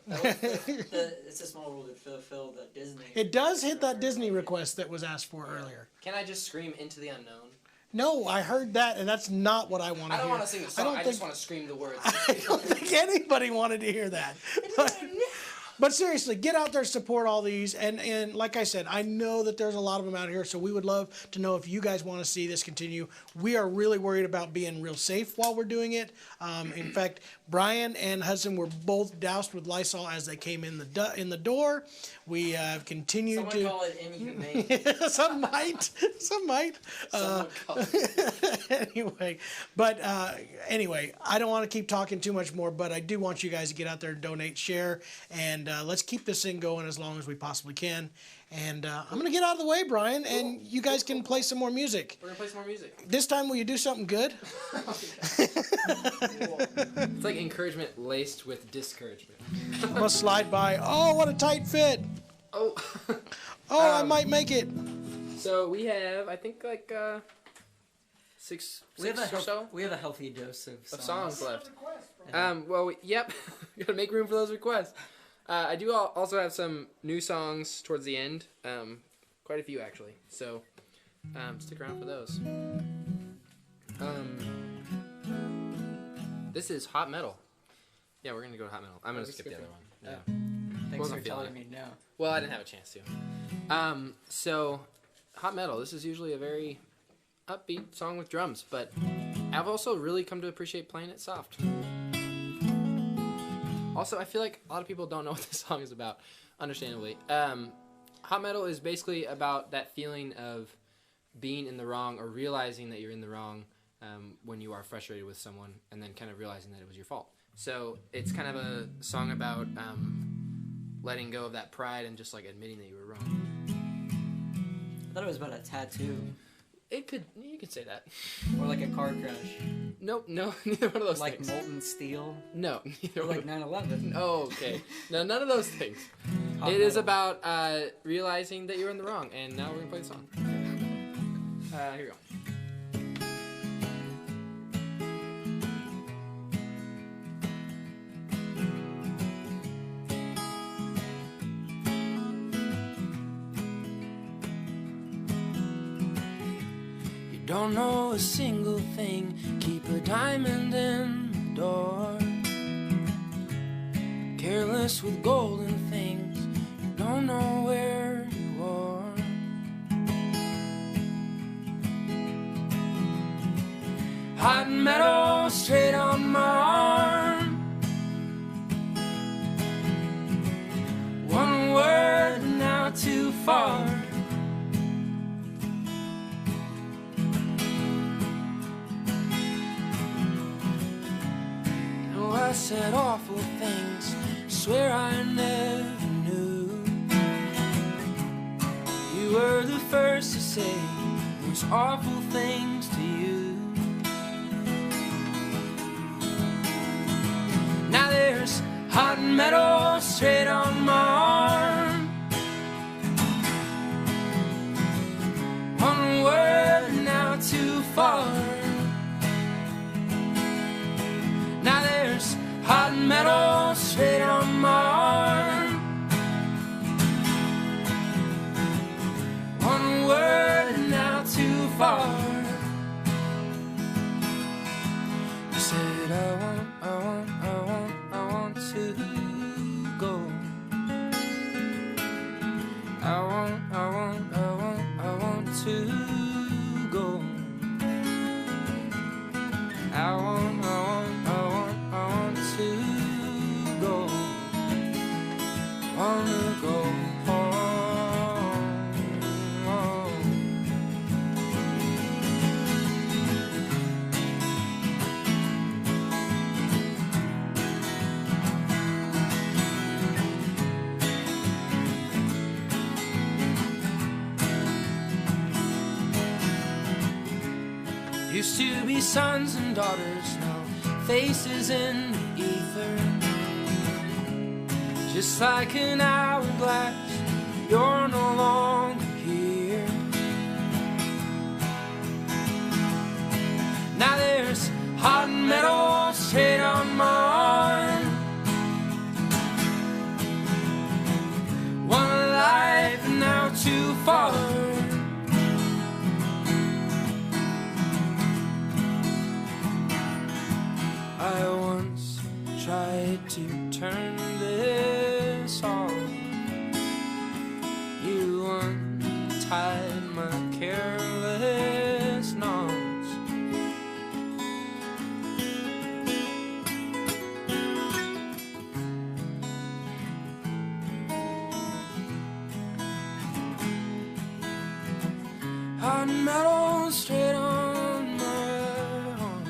It's a Small World would fulfill the Disney. It does hit that Disney request that was asked for earlier. Can I just scream Into the Unknown? No, I heard that, and that's not what I want to hear. I don't want to sing the song. I just want to scream the words. I don't think anybody wanted to hear that. But seriously, get out there, support all these. And like I said, I know that there's a lot of them out here, so we would love to know if you guys want to see this continue. We are really worried about being real safe while we're doing it. In fact, Brian and Hudson were both doused with Lysol as they came in the door. We have continued Someone call it inhumane. Some might. Anyway, but anyway, I don't want to keep talking too much more, but I do want you guys to get out there and donate, share, and let's keep this thing going as long as we possibly can. And I'm going to get out of the way, Brian, and you guys can play some more music. We're going to play some more music. This time, will you do something good? It's like encouragement laced with discouragement. I'm going to slide by. Oh, what a tight fit. Oh. I might make it. So we have, I think, like six or so. We have a healthy dose of songs left. Well, yep. We got to make room for those requests. I do also have some new songs towards the end. Quite a few, actually. So stick around for those. This is Hot Metal. Yeah, we're going to go to Hot Metal. I'm going to skip the other one. Yeah. Thanks for telling me no. Well, I didn't have a chance to. So, Hot Metal. This is usually a very upbeat song with drums, but I've also really come to appreciate playing it soft. Also, I feel like a lot of people don't know what this song is about, understandably. Hot Metal is basically about that feeling of being in the wrong or realizing that you're in the wrong when you are frustrated with someone and then kind of realizing that it was your fault. So it's kind of a song about letting go of that pride and just like admitting that you were wrong. I thought it was about a tattoo. You could say that. Or like a car crash. Nope, no, neither one of those like things. Like molten steel. No, neither or one. Like 9/11. Oh, okay. No, none of those things. It is about realizing that you're in the wrong, and now we're gonna play the song. Here we go. Don't know a single thing, keep a diamond in the door. Careless with golden things, you don't know where you are. Hot metal straight on my arm. One word now too far. I said awful things, swear I never knew. You were the first to say those awful things to you. Now there's hot metal straight on my arm. One word now too far. Now there's hot metal straight on my Used to be sons and daughters, now faces in the ether. Just like an hourglass, you're no longer here. Now there's hot metal straight on my arm. One life and now too far. I once tried to turn this off. You untied my careless knots. Hot metal straight on my arm.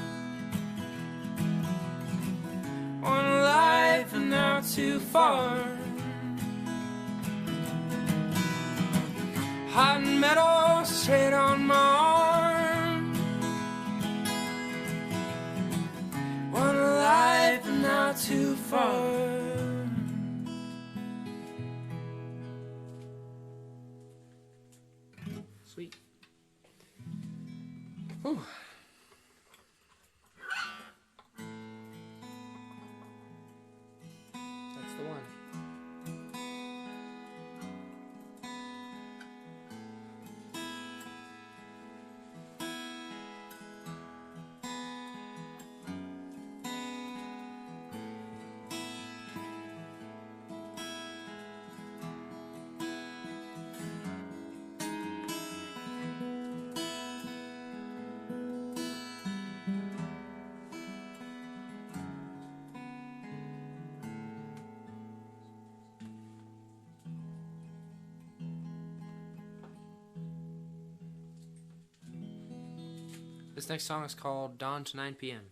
One life and now too far. Hot metal straight on my arm. One life and now too far. Sweet. Whew. That's the one. This next song is called Dawn to 9 p.m.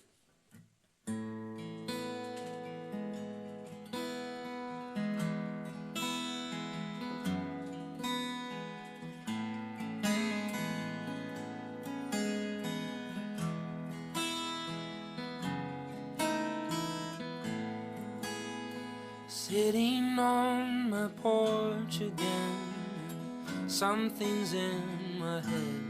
Sitting on my porch again, something's in my head.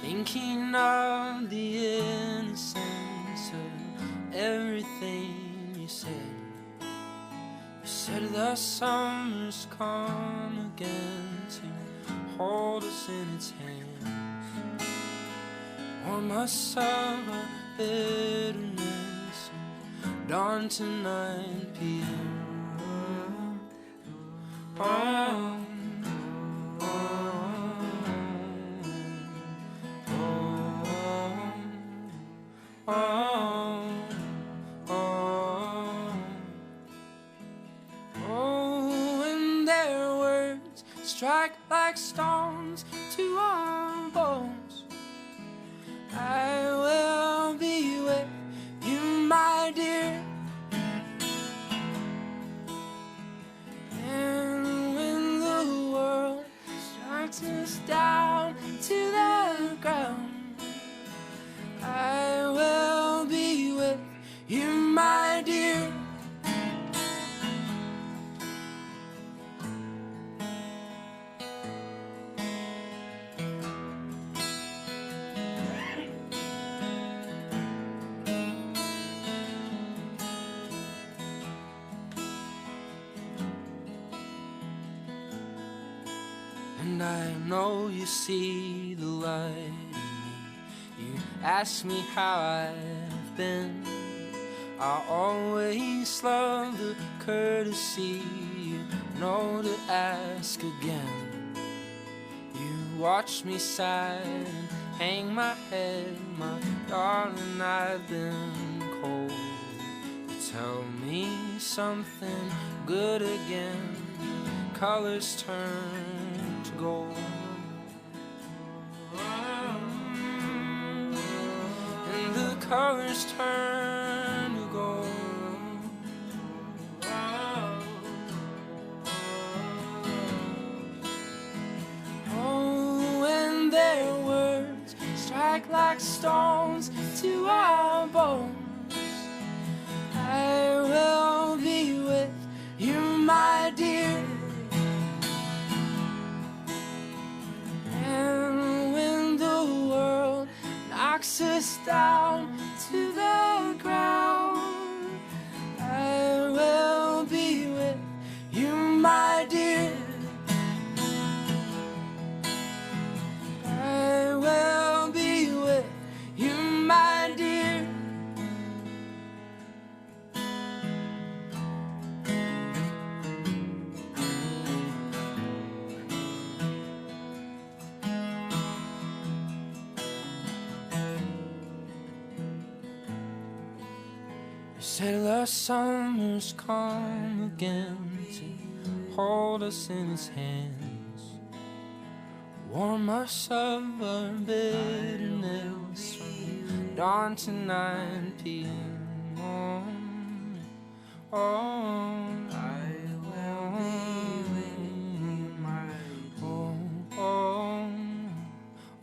Thinking of the innocence of everything you said. You said the summer's come again to hold us in its hands. Warm us of our bitterness, dawn to 9 p.m. Oh. Strike like stones to our bones. I will be with you, my dear. And when the world strikes us down to the ground, I will be with you, my dear. And I know you see the light in me. You ask me how I've been. I always love the courtesy, you know, to ask again. You watch me sigh and hang my head, my darling, I've been cold. You tell me something good again, colors turn to gold. And the colors turn to gold. Oh, and their words strike back like stones to our bones. I will be with you, my dear. And when the world knocks us down to the ground, I will be with you, my dear. I will be with you, my dear. You said last summer's come again to hold us in his hands, warm us of our bitterness from dawn to 9 p.m. Oh, I will be with my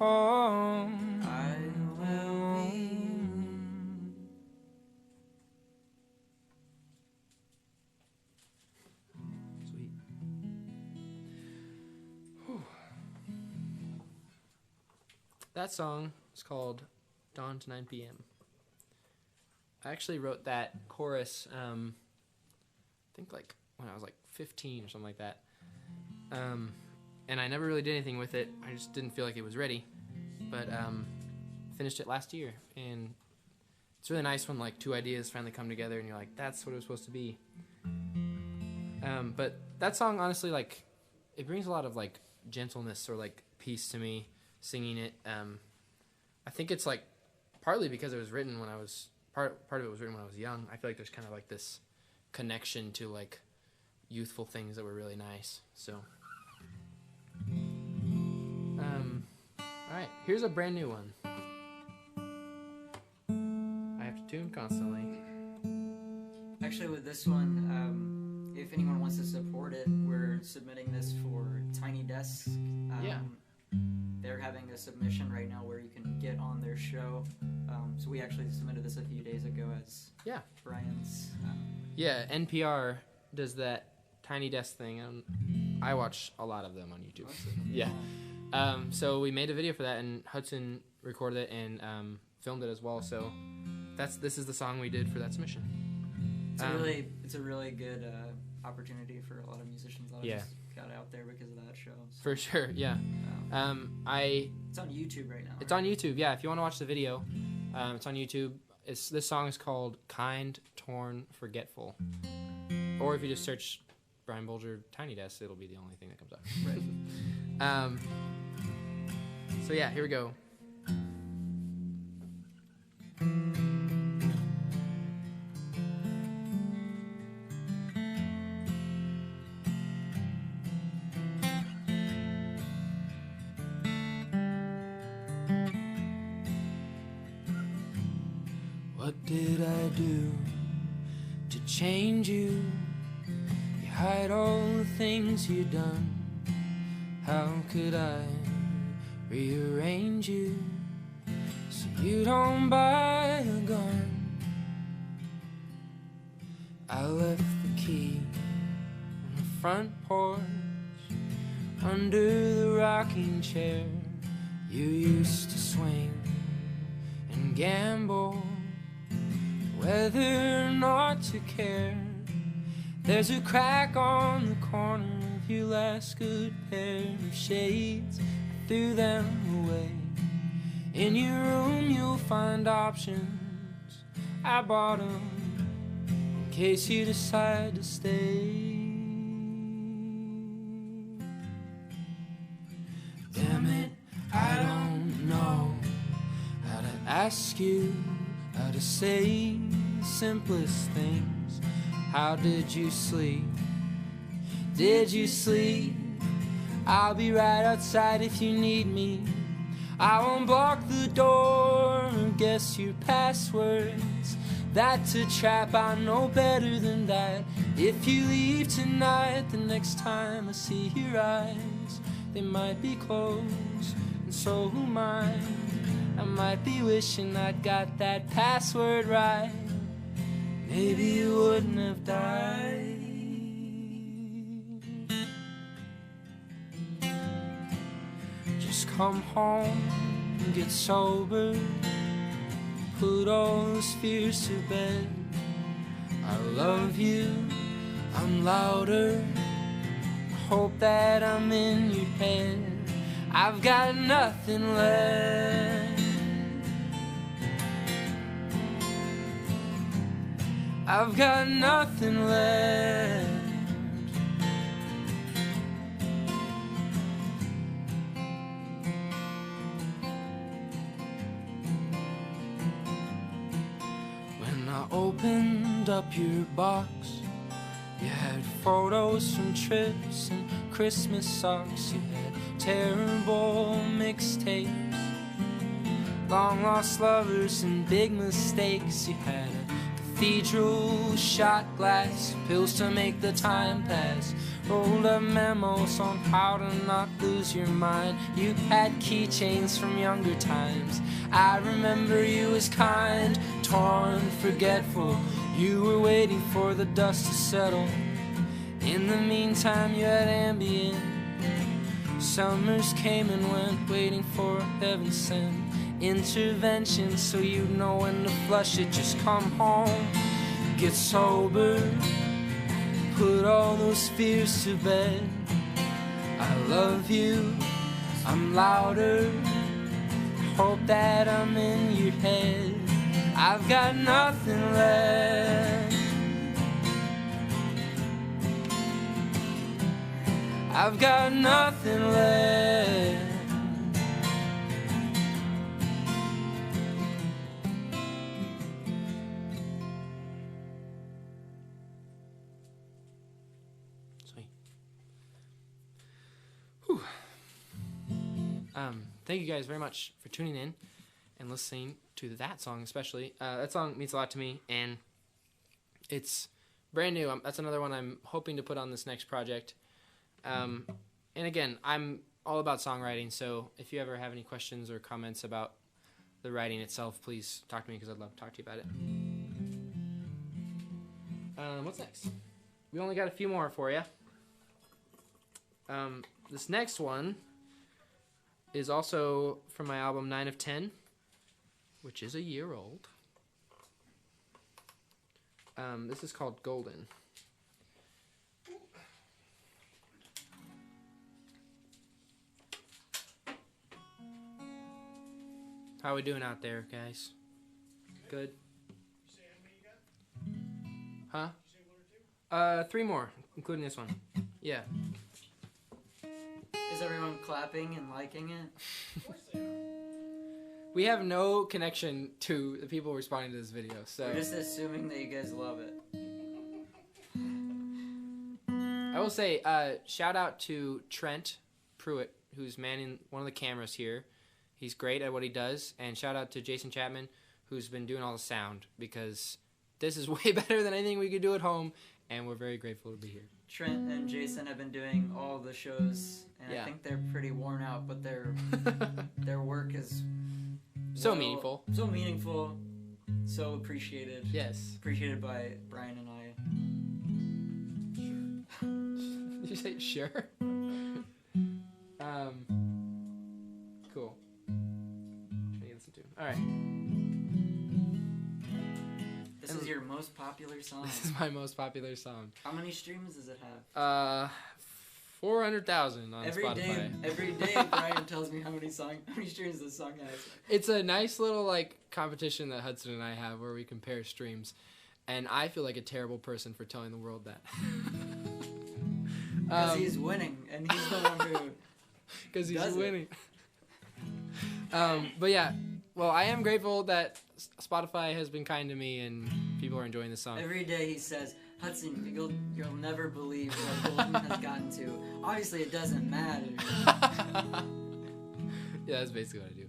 I will. Sweet. Whew. That song is called Dawn to 9 p.m. I actually wrote that chorus, I think like when I was like 15 or something like that. And I never really did anything with it. I just didn't feel like it was ready. But finished it last year, and it's really nice when like two ideas finally come together and you're like, that's what it was supposed to be. But that song, honestly, like, it brings a lot of like gentleness or like peace to me singing it. I think it's like partly because it was written when I was part of it was written when I was young. I feel like there's kind of like this connection to like youthful things that were really nice. So all right, here's a brand new one. I have to tune constantly. Actually, with this one, if anyone wants to support it, we're submitting this for Tiny Desk. Yeah. They're having a submission right now where you can get on their show. So we actually submitted this a few days ago as Brian's. Yeah, NPR does that Tiny Desk thing. I watch a lot of them on YouTube. Yeah. So we made a video for that, and Hudson recorded it and filmed it as well. So this is the song we did for that submission. It's a really good opportunity for a lot of musicians. A lot of us got out there because of that show. So. For sure, yeah. It's on YouTube right now. It's on YouTube, yeah. If you want to watch the video, it's on YouTube. This song is called "Kind, Torn, Forgetful," or if you just search Brian Bulger Tiny Desk, it'll be the only thing that comes up. Right. So yeah, here we go. What did I do to change you? You hide all the things you've done. How could I rearrange you so you don't buy a gun? I left the key on the front porch under the rocking chair you used to swing and gamble whether or not to care. There's a crack on the corner of your last good pair of shades. I threw them away. In your room you'll find options. I bought them in case you decide to stay. Damn it, I don't know how to ask you, how to say the simplest things. How did you sleep? Did you sleep? I'll be right outside if you need me. I won't block the door or guess your passwords. That's a trap, I know better than that. If you leave tonight, the next time I see your eyes, they might be closed, and so will mine. I might be wishing I'd got that password right. Maybe you wouldn't have died. Just come home and get sober. Put all those fears to bed. I love you, I'm louder. Hope that I'm in your head. I've got nothing left. I've got nothing left. When I opened up your box, you had photos from trips and Christmas socks. You had terrible mixtapes, long lost lovers and big mistakes. You had a cathedral shot glass, pills to make the time pass, rolled up memos on how to not lose your mind. You had keychains from younger times. I remember you as kind, torn, forgetful. You were waiting for the dust to settle. In the meantime you had Ambien. Summers came and went, waiting for heaven sent intervention, so you'd know when to flush it. Just come home, get sober, put all those fears to bed. I love you, I'm louder. Hope that I'm in your head. I've got nothing left. I've got nothing left. Sweet. Whew. Thank you guys very much for tuning in and listening to that song, especially. That song means a lot to me, and it's brand new. That's another one I'm hoping to put on this next project. And again, I'm all about songwriting, so if you ever have any questions or comments about the writing itself, please talk to me, because I'd love to talk to you about it. What's next? We only got a few more for you. This next one is also from my album 9 of 10, which is a year old. This is called Golden. How are we doing out there, guys? Good? You say how many you got? Huh? You say 1 or 2? 3 more, including this one. Yeah. Is everyone clapping and liking it? Of course they are. We have no connection to the people responding to this video, so We're just assuming that you guys love it. I will say, shout out to Trent Pruitt, who's manning one of the cameras here. He's great at what he does, and shout out to Jason Chapman, who's been doing all the sound, because this is way better than anything we could do at home, and we're very grateful to be here. Trent and Jason have been doing all the shows, and Yeah. I think they're pretty worn out, but their work is So meaningful. So meaningful, so appreciated. Yes. Appreciated by Brian and I. Did you say sure? Cool. Trying to listen to. All right. This is your most popular song. This is my most popular song. How many streams does it have? 400,000 on Spotify. Every day, Brian tells me how many streams this song has. It's a nice little like competition that Hudson and I have where we compare streams, and I feel like a terrible person for telling the world that. Because he's winning, and he's the one who. Because he's winning. But yeah, well, I am grateful that Spotify has been kind to me and people are enjoying the song. Every day he says, Hudson, you'll never believe what Woodman has gotten to. Obviously, it doesn't matter. Yeah, that's basically what I do.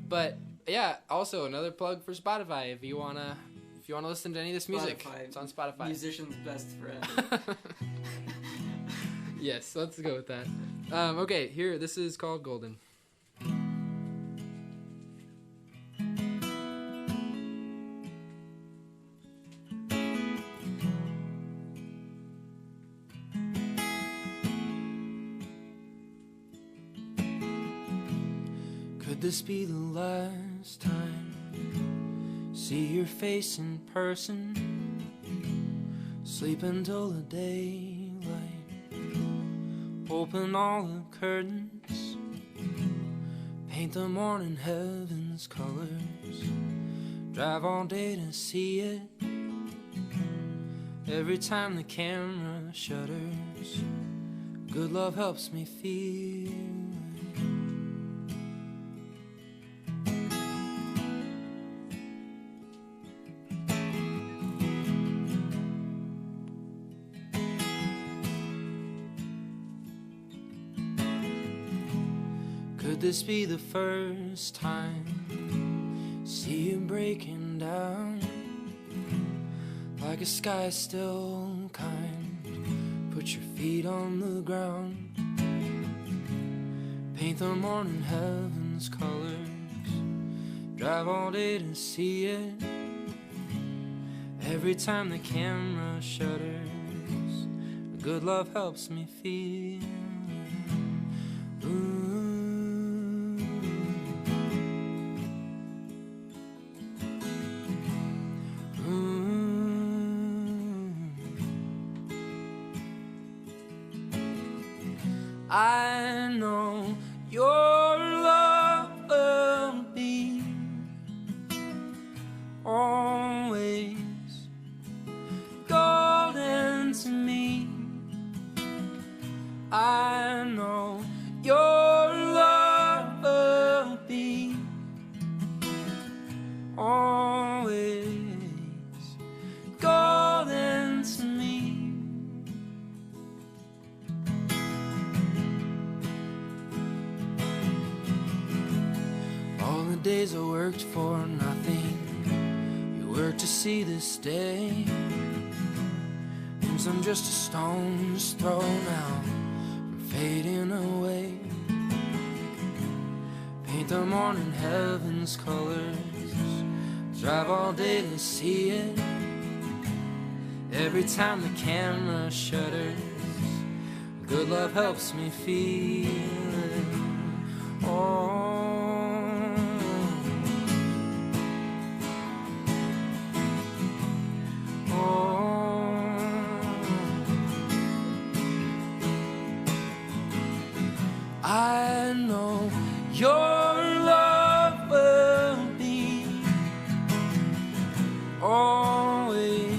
But yeah, also another plug for Spotify. If you wanna listen to any of this music, it's on Spotify. Musician's best friend. Yes, let's go with that. Okay, here, this is called Golden. Could this be the last time see your face in person? Sleep until the daylight, open all the curtains, paint the morning heaven's colors, drive all day to see it. Every time the camera shutters, good love helps me feel it. Could this be the first time see you breaking down? Like a sky still kind, put your feet on the ground, paint the morning heaven's colors, drive all day to see it. Every time the camera shutters, good love helps me feel it. Ooh. I know your love will be always golden to me. I know your love will be always golden to me. Days I worked for nothing, you worked to see this day. Means I'm just a stone's throw now from fading away. Paint the morning heaven's colors, drive all day to see it. Every time the camera shutters, good love helps me feel it. Oh, I know your love will be always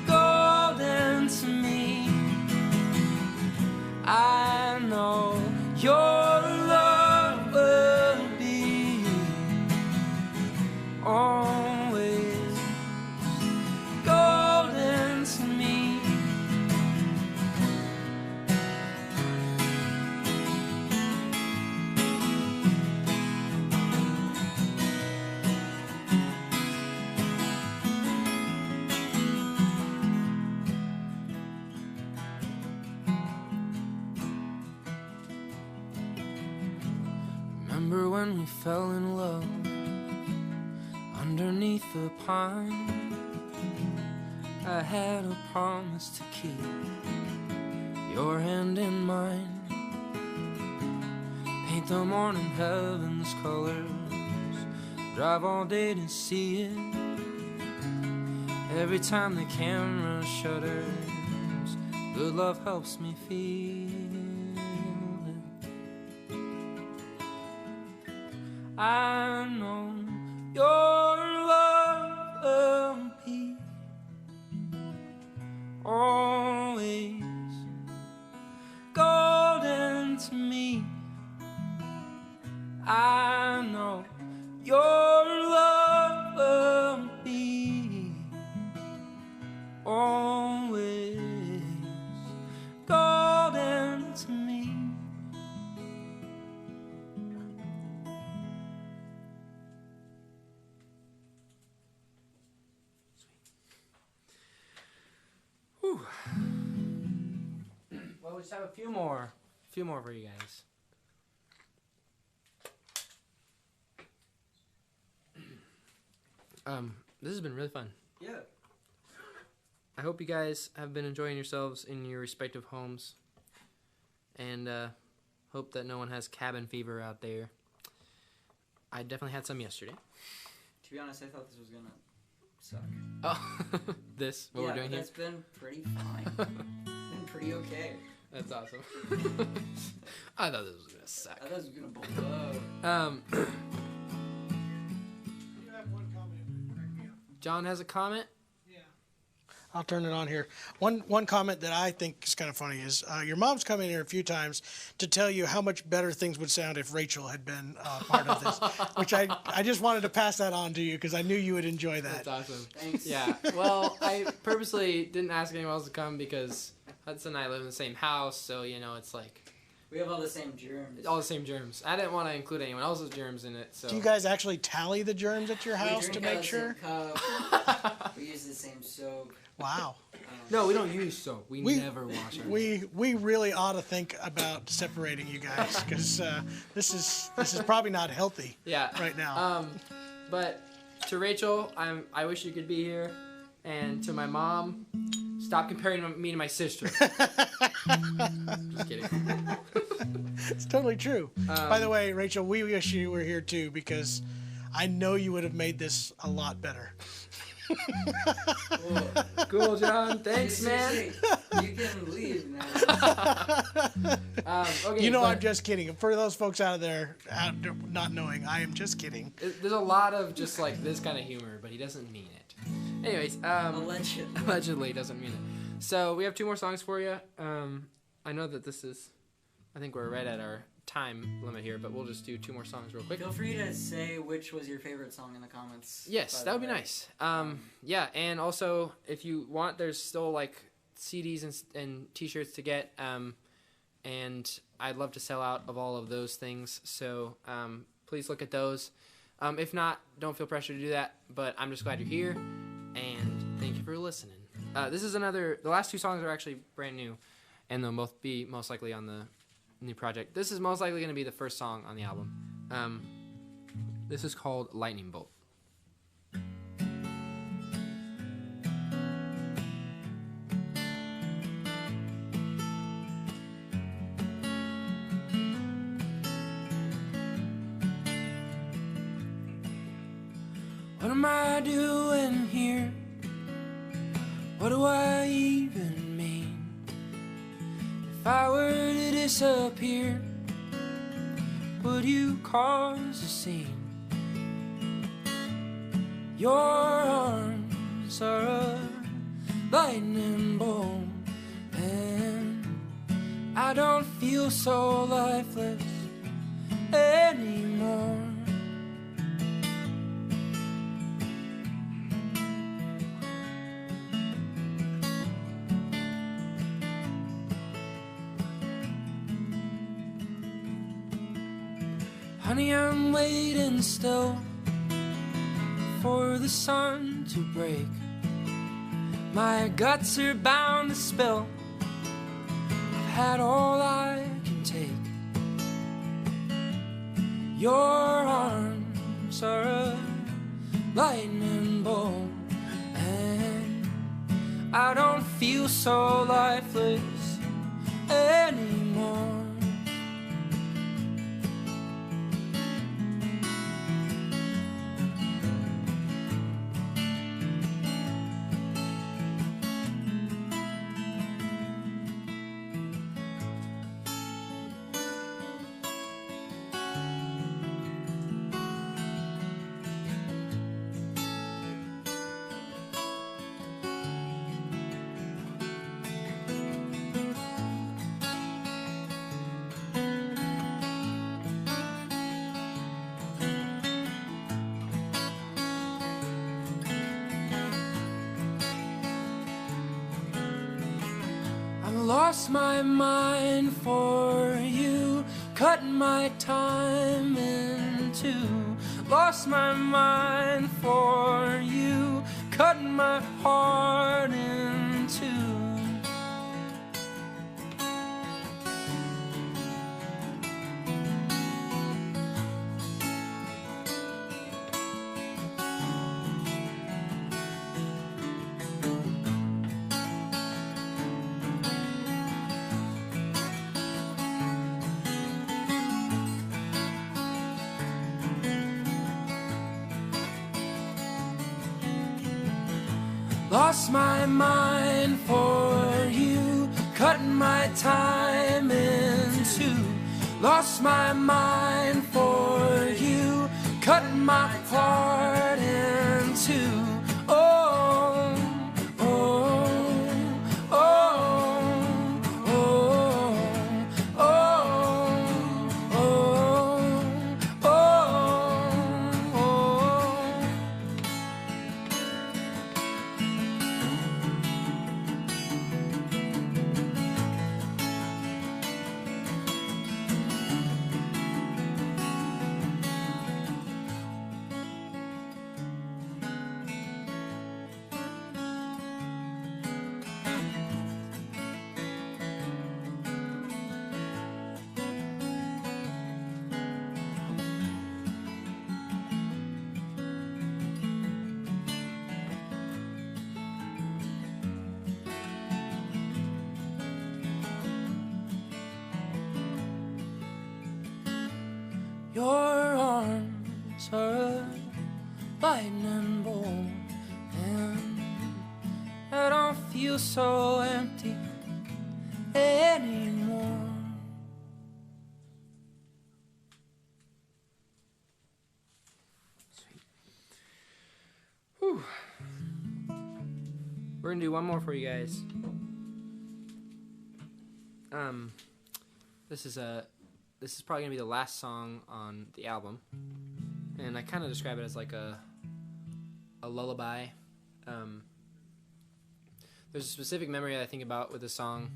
golden to me. I know your love will be always golden to me. Remember when we fell in love underneath the pine? I had a promise to keep, your hand in mine. Paint the morning heaven's colors, drive all day to see it. Every time the camera shutters, good love helps me feel it. I know your love will be always golden to me. I know your love will be always golden to me. Whew. Well, we just have a few more for you guys. This has been really fun. Yeah. I hope you guys have been enjoying yourselves in your respective homes, and hope that no one has cabin fever out there. I definitely had some yesterday. To be honest, I thought this was gonna suck. Oh, this what we're doing here. That's been pretty fine. Been pretty okay. That's awesome. I thought this was gonna suck. I thought this was gonna blow. You have one comment. John has a comment. I'll turn it on here. One comment that I think is kind of funny is your mom's come in here a few times to tell you how much better things would sound if Rachel had been part of this, which I just wanted to pass that on to you because I knew you would enjoy that. That's awesome. Thanks. Yeah. Well, I purposely didn't ask anyone else to come because Hudson and I live in the same house, so it's like we have all the same germs. all the same germs. I didn't want to include anyone else's germs in it. So Do you guys actually tally the germs at your house to make sure? We use the same soap. Wow. No, we don't use soap. We never wash our hands. We really ought to think about separating you guys because this is probably not healthy. Yeah. Right now. But to Rachel, I wish you could be here, and to my mom, stop comparing me to my sister. Just kidding. It's totally true. By the way, Rachel, we wish you were here too because I know you would have made this a lot better. Cool, John. Thanks, man. You can leave now. Okay, I'm just kidding. For those folks out there not knowing, I am just kidding. There's a lot of just like this kind of humor, but he doesn't mean it. Anyways, allegedly doesn't mean it. So we have 2 more songs for you. I know that I think we're right at our time limit here, but we'll just do 2 more songs real quick. Feel free to say which was your favorite song in the comments. Yes, that would be nice. Yeah, and also if you want, there's still like CDs and T-shirts to get, and I'd love to sell out of all of those things. So please look at those. If not, don't feel pressure to do that. But I'm just glad you're here, and thank you for listening. The last 2 songs are actually brand new, and they'll both be most likely on the new project. This is most likely going to be the first song on the album. This is called Lightning Bolt. What am I doing here? What do I even mean? If I were to disappear, would you cause a scene? Your arms are a lightning bolt, and I don't feel so lifeless anymore. Honey, I'm waiting still for the sun to break. My guts are bound to spill. I've had all I can take. Your arms are a lightning bolt, and I don't feel so lifeless anymore. Lost my mind for you, cut my time in two. Lost my mind for you, cut my heart in two. lost my mind for you, cutting my time in two. Lost my mind for you, cutting my heart in two. Oh, oh, oh, oh, oh, oh, oh, oh. Your arms are a lightning bolt, and I don't feel so empty anymore. Sweet. Whew. We're gonna do one more for you guys. This is probably gonna be the last song on the album, and I kind of describe it as like a lullaby. There's a specific memory that I think about with this song.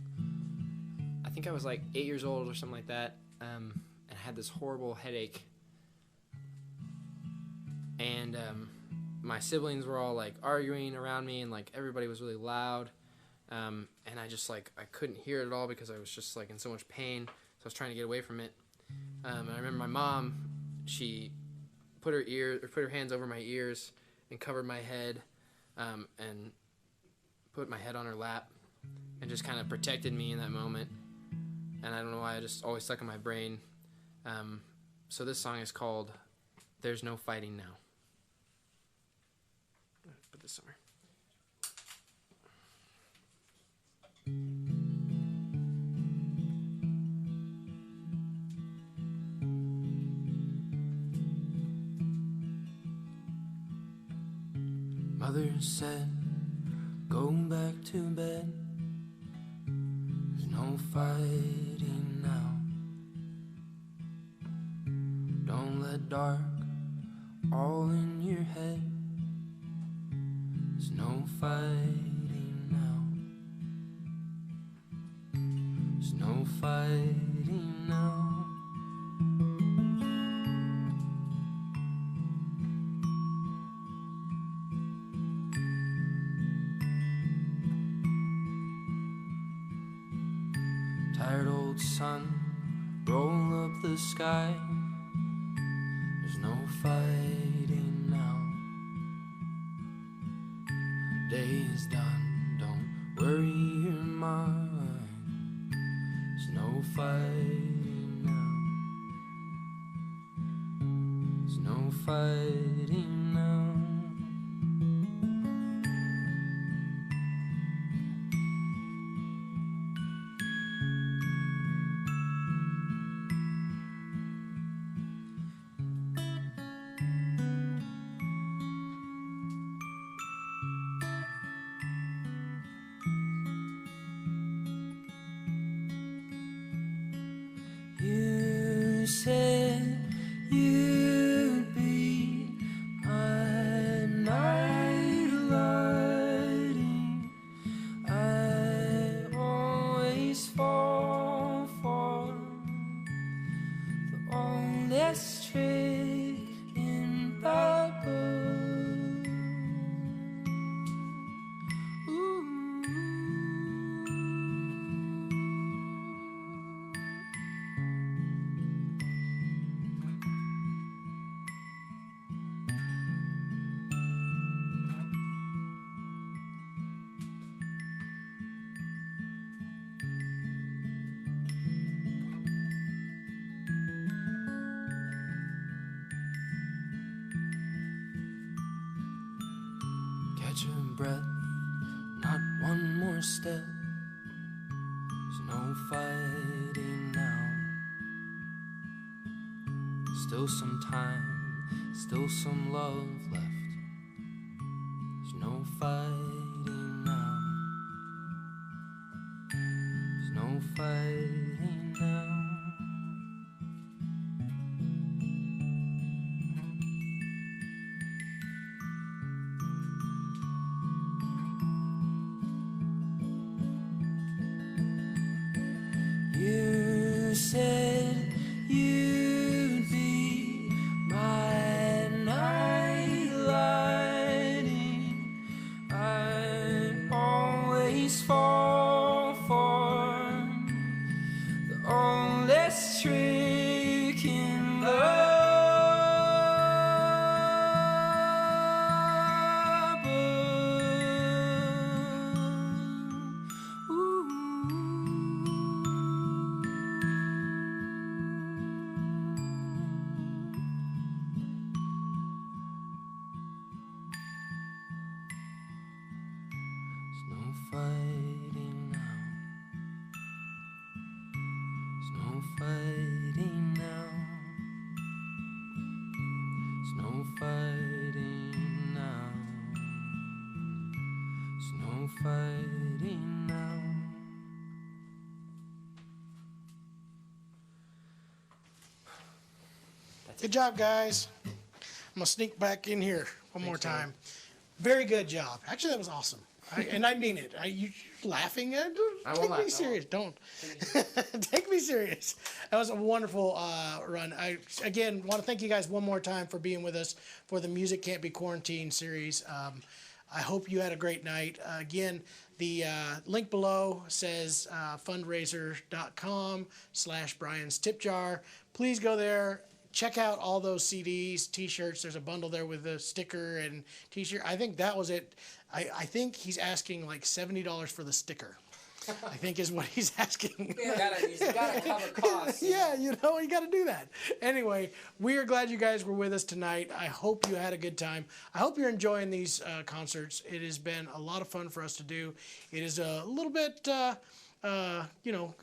I think I was like 8 years old or something like that, and I had this horrible headache, and my siblings were all like arguing around me, and like everybody was really loud, and I just like I couldn't hear it at all because I was just like in so much pain. So I was trying to get away from it. And I remember my mom, she put her hands over my ears and covered my head, and put my head on her lap and just kind of protected me in that moment. And I don't know why, it just always stuck in my brain. So this song is called There's No Fighting Now. Put this somewhere. Mother said, go back to bed. There's no fighting now. Don't let dark all in your head. There's no fighting now. There's no fighting now. Tired old sun, roll up the sky. There's no fighting now. Day is done, don't worry your mind. There's no fighting now. There's no fighting now. You said you'd be my night lighting. I always fall for the oldest trick in the book. Ooh. Catch a breath more step. There's no fighting now. Still some time, still some love left. There's no fighting now. There's no fighting now. You said you'd be my night lighting. I'd always fall for the oldest trick in the book. Ooh. Fighting now. There's no fighting now. There's no fighting now. There's no fighting now. Good job, guys. I'm gonna sneak back in here one more time. Very good job. Actually, that was awesome. And I mean it. You laughing at? Take me serious. Don't take me serious. That was a wonderful run. I again want to thank you guys one more time for being with us for the Music Can't Be Quarantined series. I hope you had a great night. Again, the link below says fundraiser.com/Brian's Tip Jar. Please go there. Check out all those CDs, T-shirts. There's a bundle there with a sticker and T-shirt. I think that was it. I think he's asking like $70 for the sticker. I think is what he's asking. Yeah, you gotta cover costs. Yeah, you got to do that. Anyway, we are glad you guys were with us tonight. I hope you had a good time. I hope you're enjoying these concerts. It has been a lot of fun for us to do. It is a little bit...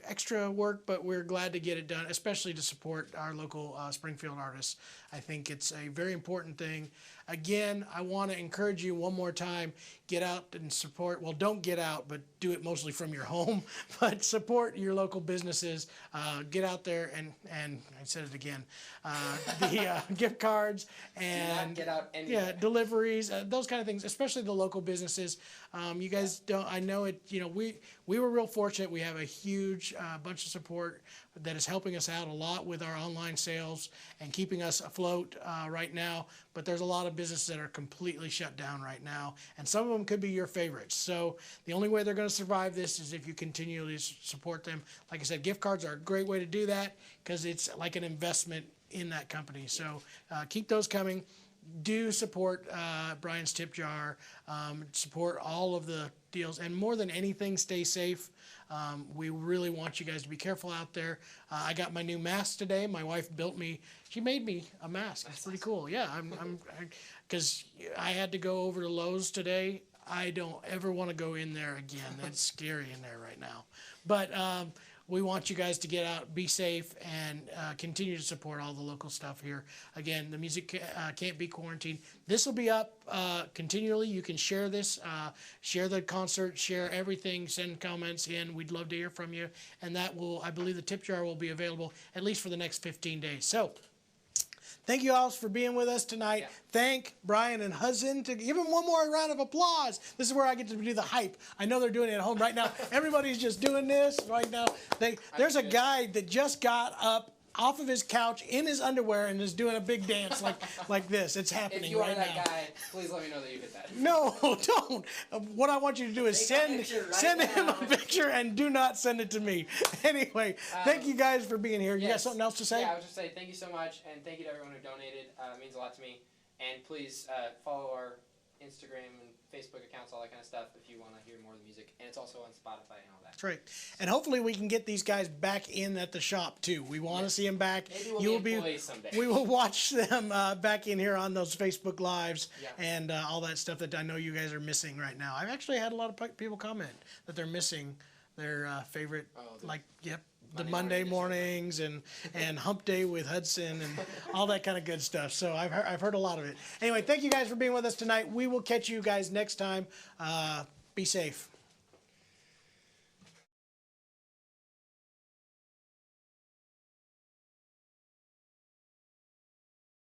extra work, but we're glad to get it done, especially to support our local Springfield artists. I think it's a very important thing. Again, I want to encourage you one more time, get out and support. Well, don't get out, but do it mostly from your home, but support your local businesses. Get out there and I said it again, the gift cards and get out anywhere. Deliveries, those kind of things, especially the local businesses. You guys don't, I know it, we were real fortunate. We have a huge bunch of support that is helping us out a lot with our online sales and keeping us afloat right now. But there's a lot of businesses that are completely shut down right now, and some of them could be your favorites. So the only way they're going to survive this is if you continually support them. Like I said, gift cards are a great way to do that because it's like an investment in that company. So keep those coming. Do support Brian's Tip Jar. Support all of the deals, and more than anything, stay safe. We really want you guys to be careful out there. I got my new mask today. My wife built me. She made me a mask. It's pretty cool. Yeah, because I had to go over to Lowe's today. I don't ever want to go in there again. It's scary in there right now. But we want you guys to get out, be safe, and continue to support all the local stuff here. Again, the Music Can't Be Quarantined. This will be up continually. You can share this, share the concert, share everything, send comments in. We'd love to hear from you. And that will, I believe the tip jar will be available at least for the next 15 days. So thank you all for being with us tonight. Yeah. Thank Brian and Hudson. To give them one more round of applause. This is where I get to do the hype. I know they're doing it at home right now. Everybody's just doing this right now. There's a guy that just got up off of his couch in his underwear and is doing a big dance like this. It's happening right now. If you are that guy, please let me know that you did that. No, don't. What I want you to do is send him a picture and do not send it to me. Anyway, thank you guys for being here. You got something else to say? Yeah, I was just saying thank you so much, and thank you to everyone who donated. It means a lot to me. And please follow our Instagram and Facebook accounts, all that kind of stuff, if you want to hear more of the music. And it's also on Spotify and all that. That's right. And hopefully we can get these guys back in at the shop too. We want to see them back. Maybe we'll be employees someday. We will watch them back in here on those Facebook Lives Yeah. and all that stuff that I know you guys are missing right now. I've actually had a lot of people comment that they're missing their favorite, the Monday mornings and Hump Day with Hudson and all that kind of good stuff. So I've heard a lot of it. Anyway, thank you guys for being with us tonight. We will catch you guys next time. Be safe.